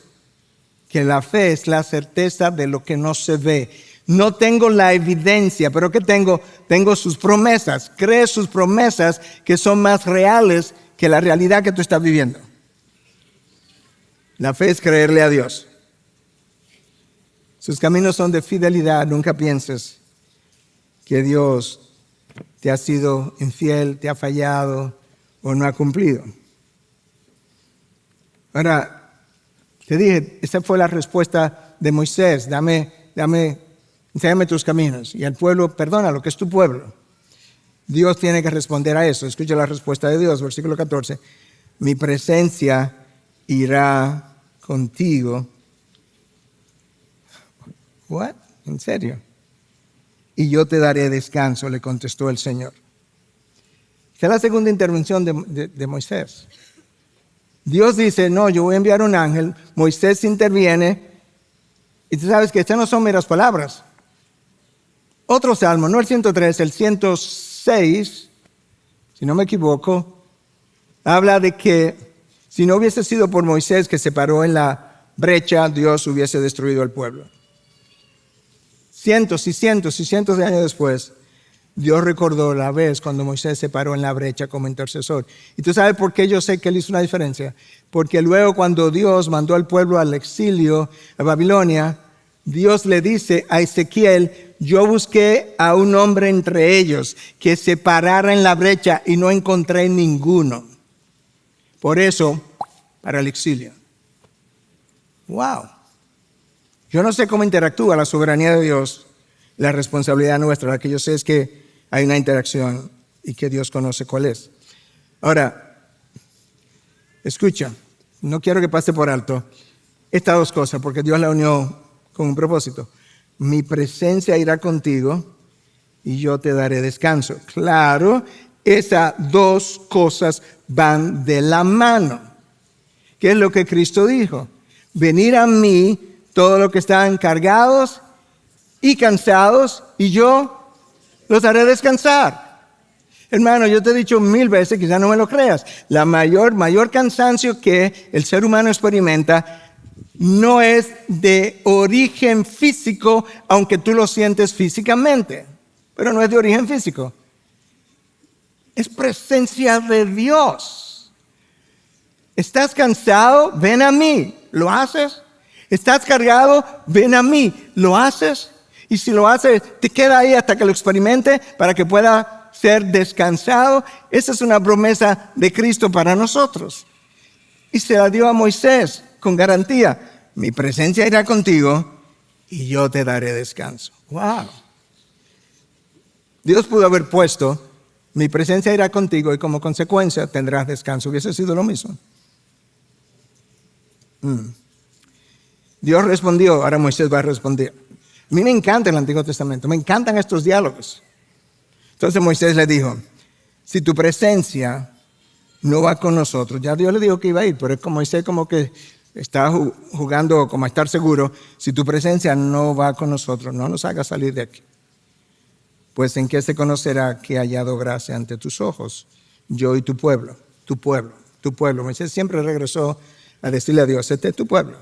[SPEAKER 1] que la fe es la certeza de lo que no se ve. No tengo la evidencia, pero ¿qué tengo? Tengo sus promesas. Cree sus promesas que son más reales que la realidad que tú estás viviendo. La fe es creerle a Dios. Sus caminos son de fidelidad. Nunca pienses que Dios te ha sido infiel, te ha fallado o no ha cumplido. Ahora, te dije, esa fue la respuesta de Moisés. Dame enséñame tus caminos. Y el pueblo, perdona lo que es tu pueblo. Dios tiene que responder a eso. Escucha la respuesta de Dios, versículo 14. Mi presencia irá contigo. ¿What? ¿En serio? Y yo te daré descanso, le contestó el Señor. Esta es la segunda intervención de Moisés. Dios dice, no, yo voy a enviar un ángel. Moisés interviene. Y tú sabes que estas no son meras palabras. Otro salmo, no el 103, el 106, si no me equivoco, habla de que si no hubiese sido por Moisés que se paró en la brecha, Dios hubiese destruido al pueblo. Cientos y cientos y cientos de años después, Dios recordó la vez cuando Moisés se paró en la brecha como intercesor. ¿Y tú sabes por qué yo sé que él hizo una diferencia? Porque luego cuando Dios mandó al pueblo al exilio a Babilonia, Dios le dice a Ezequiel, yo busqué a un hombre entre ellos que se parara en la brecha y no encontré ninguno. Por eso, para el exilio. Wow. Yo no sé cómo interactúa la soberanía de Dios, la responsabilidad nuestra. Lo que yo sé es que hay una interacción y que Dios conoce cuál es. Ahora, escucha, no quiero que pase por alto estas dos cosas porque Dios la unió con un propósito. Mi presencia irá contigo y yo te daré descanso. Claro, esas dos cosas van de la mano. ¿Qué es lo que Cristo dijo? Venid a mí todos los que están cargados y cansados y yo los haré descansar. Hermano, yo te he dicho 1000 veces, quizás no me lo creas, la mayor cansancio que el ser humano experimenta no es de origen físico, aunque tú lo sientes físicamente, pero no es de origen físico. Es presencia de Dios. ¿Estás cansado? Ven a mí. ¿Lo haces? ¿Estás cargado? Ven a mí. ¿Lo haces? Y si lo haces, te queda ahí hasta que lo experimente para que pueda ser descansado. Esa es una promesa de Cristo para nosotros. Y se la dio a Moisés con garantía. Mi presencia irá contigo y yo te daré descanso. Wow. Dios pudo haber puesto, mi presencia irá contigo y como consecuencia tendrás descanso. Hubiese sido lo mismo. Dios respondió, ahora Moisés va a responder. A mí me encanta el Antiguo Testamento, me encantan estos diálogos. Entonces Moisés le dijo, si tu presencia no va con nosotros, ya Dios le dijo que iba a ir, pero es como Moisés como que está jugando como a estar seguro, si tu presencia no va con nosotros, no nos hagas salir de aquí. Pues en qué se conocerá que he hallado gracia ante tus ojos, yo y tu pueblo, tu pueblo, tu pueblo. Moisés siempre regresó a decirle a Dios, este es tu pueblo.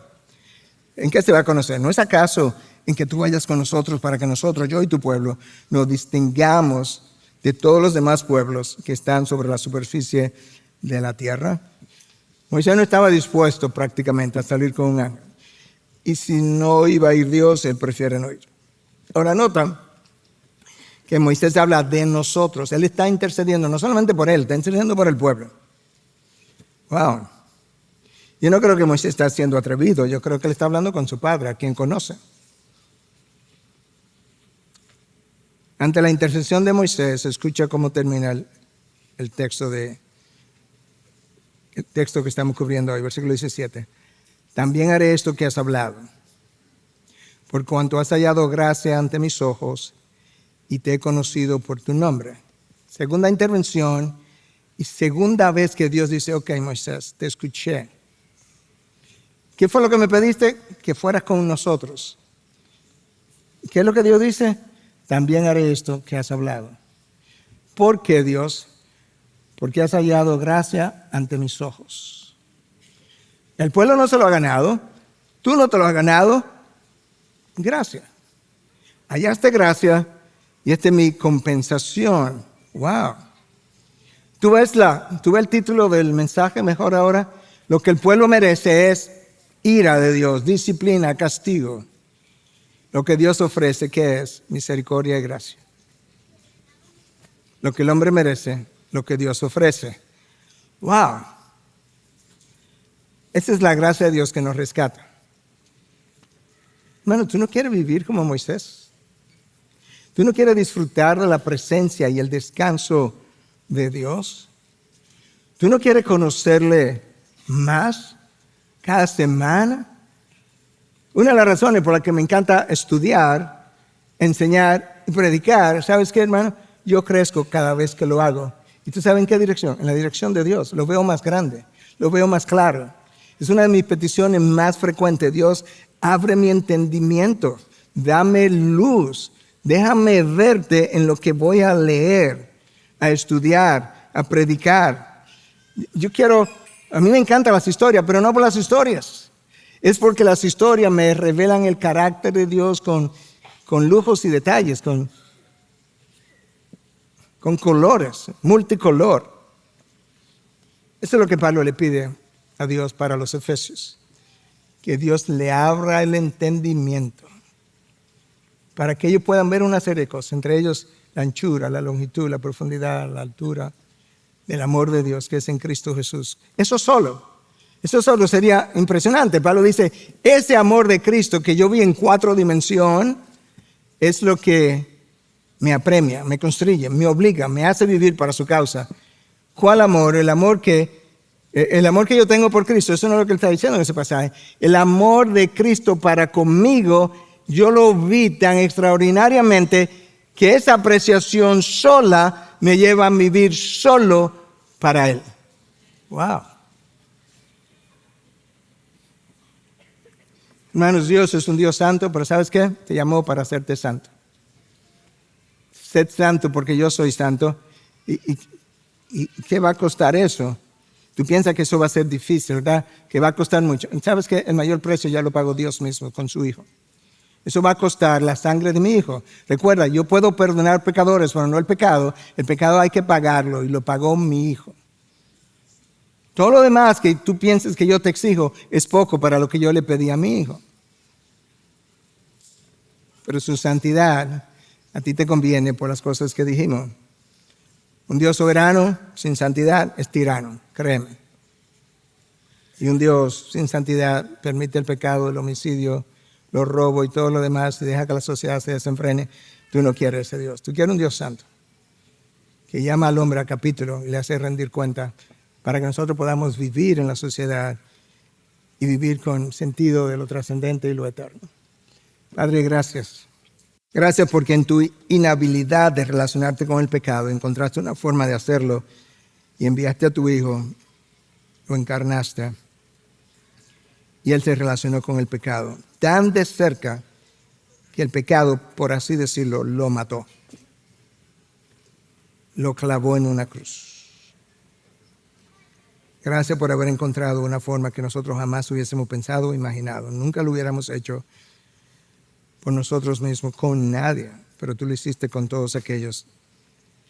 [SPEAKER 1] ¿En qué se va a conocer? ¿No es acaso en que tú vayas con nosotros para que nosotros, yo y tu pueblo, nos distingamos de todos los demás pueblos que están sobre la superficie de la tierra? Moisés no estaba dispuesto prácticamente a salir con un ángel. Y si no iba a ir Dios, él prefiere no ir. Ahora nota que Moisés habla de nosotros. Él está intercediendo no solamente por él, está intercediendo por el pueblo. Wow. Yo no creo que Moisés está siendo atrevido. Yo creo que él está hablando con su padre, a quien conoce. Ante la intercesión de Moisés, escucha cómo termina el texto que estamos cubriendo hoy, versículo 17. También haré esto que has hablado, por cuanto has hallado gracia ante mis ojos y te he conocido por tu nombre. Segunda intervención y segunda vez que Dios dice, ok, Moisés, te escuché. ¿Qué fue lo que me pediste? Que fueras con nosotros. ¿Qué es lo que Dios dice? También haré esto que has hablado. ¿Por qué, Dios? Porque has hallado gracia ante mis ojos. El pueblo no se lo ha ganado. Tú no te lo has ganado. Gracia. Hallaste gracia y esta es mi compensación. Wow. ¿Tú ves el título del mensaje mejor ahora? Lo que el pueblo merece es ira de Dios, disciplina, castigo. Lo que Dios ofrece, ¿qué es? Misericordia y gracia. Lo que el hombre merece, lo que Dios ofrece. ¡Wow! Esa es la gracia de Dios que nos rescata. Bueno, ¿tú no quieres vivir como Moisés? ¿Tú no quieres disfrutar de la presencia y el descanso de Dios? ¿Tú no quieres conocerle más cada semana? Una de las razones por las que me encanta estudiar, enseñar y predicar, ¿sabes qué, hermano? Yo crezco cada vez que lo hago. ¿Y tú sabes en qué dirección? En la dirección de Dios. Lo veo más grande, lo veo más claro. Es una de mis peticiones más frecuentes. Dios, abre mi entendimiento, dame luz, déjame verte en lo que voy a leer, a estudiar, a predicar. A mí me encantan las historias, pero no por las historias. Es porque las historias me revelan el carácter de Dios con lujos y detalles, con colores, multicolor. Eso es lo que Pablo le pide a Dios para los Efesios. Que Dios le abra el entendimiento para que ellos puedan ver una serie de cosas, entre ellos la anchura, la longitud, la profundidad, la altura del amor de Dios que es en Cristo Jesús. Eso solo sería impresionante. Pablo dice, ese amor de Cristo que yo vi en 4 dimensiones es lo que me apremia, me constriñe, me obliga, me hace vivir para su causa. ¿Cuál amor? El amor que yo tengo por Cristo. Eso no es lo que él está diciendo en ese pasaje. El amor de Cristo para conmigo, yo lo vi tan extraordinariamente que esa apreciación sola me lleva a vivir solo para Él. Wow. Hermanos, Dios es un Dios santo, pero ¿sabes qué? Te llamó para hacerte santo. Sed santo porque yo soy santo. ¿Y qué va a costar eso? Tú piensas que eso va a ser difícil, ¿verdad? Que va a costar mucho. ¿Sabes qué? El mayor precio ya lo pagó Dios mismo con su Hijo. Eso va a costar la sangre de mi Hijo. Recuerda, yo puedo perdonar pecadores, pero no el pecado. El pecado hay que pagarlo y lo pagó mi Hijo. Todo lo demás que tú pienses que yo te exijo es poco para lo que yo le pedí a mi Hijo. Pero su santidad a ti te conviene por las cosas que dijimos. Un Dios soberano sin santidad es tirano, créeme. Y un Dios sin santidad permite el pecado, el homicidio, los robos y todo lo demás y deja que la sociedad se desenfrene. Tú no quieres ese Dios. Tú quieres un Dios santo que llama al hombre a capítulo y le hace rendir cuenta para que nosotros podamos vivir en la sociedad y vivir con sentido de lo trascendente y lo eterno. Padre, gracias. Gracias porque en tu inhabilidad de relacionarte con el pecado encontraste una forma de hacerlo y enviaste a tu Hijo, lo encarnaste y Él se relacionó con el pecado tan de cerca que el pecado, por así decirlo, lo mató. Lo clavó en una cruz. Gracias por haber encontrado una forma que nosotros jamás hubiésemos pensado o imaginado. Nunca lo hubiéramos hecho por nosotros mismos, con nadie, pero tú lo hiciste con todos aquellos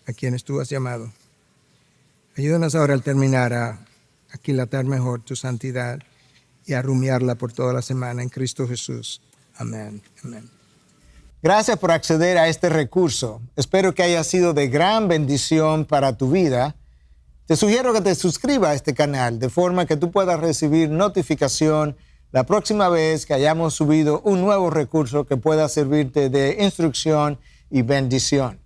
[SPEAKER 1] a quienes tú has llamado. Ayúdanos ahora al terminar a aquilatar mejor tu santidad y a rumiarla por toda la semana en Cristo Jesús. Amén. Amén. Gracias por acceder a este recurso. Espero que haya sido de gran bendición para tu vida. Te sugiero que te suscribas a este canal de forma que tú puedas recibir notificación la próxima vez que hayamos subido un nuevo recurso que pueda servirte de instrucción y bendición.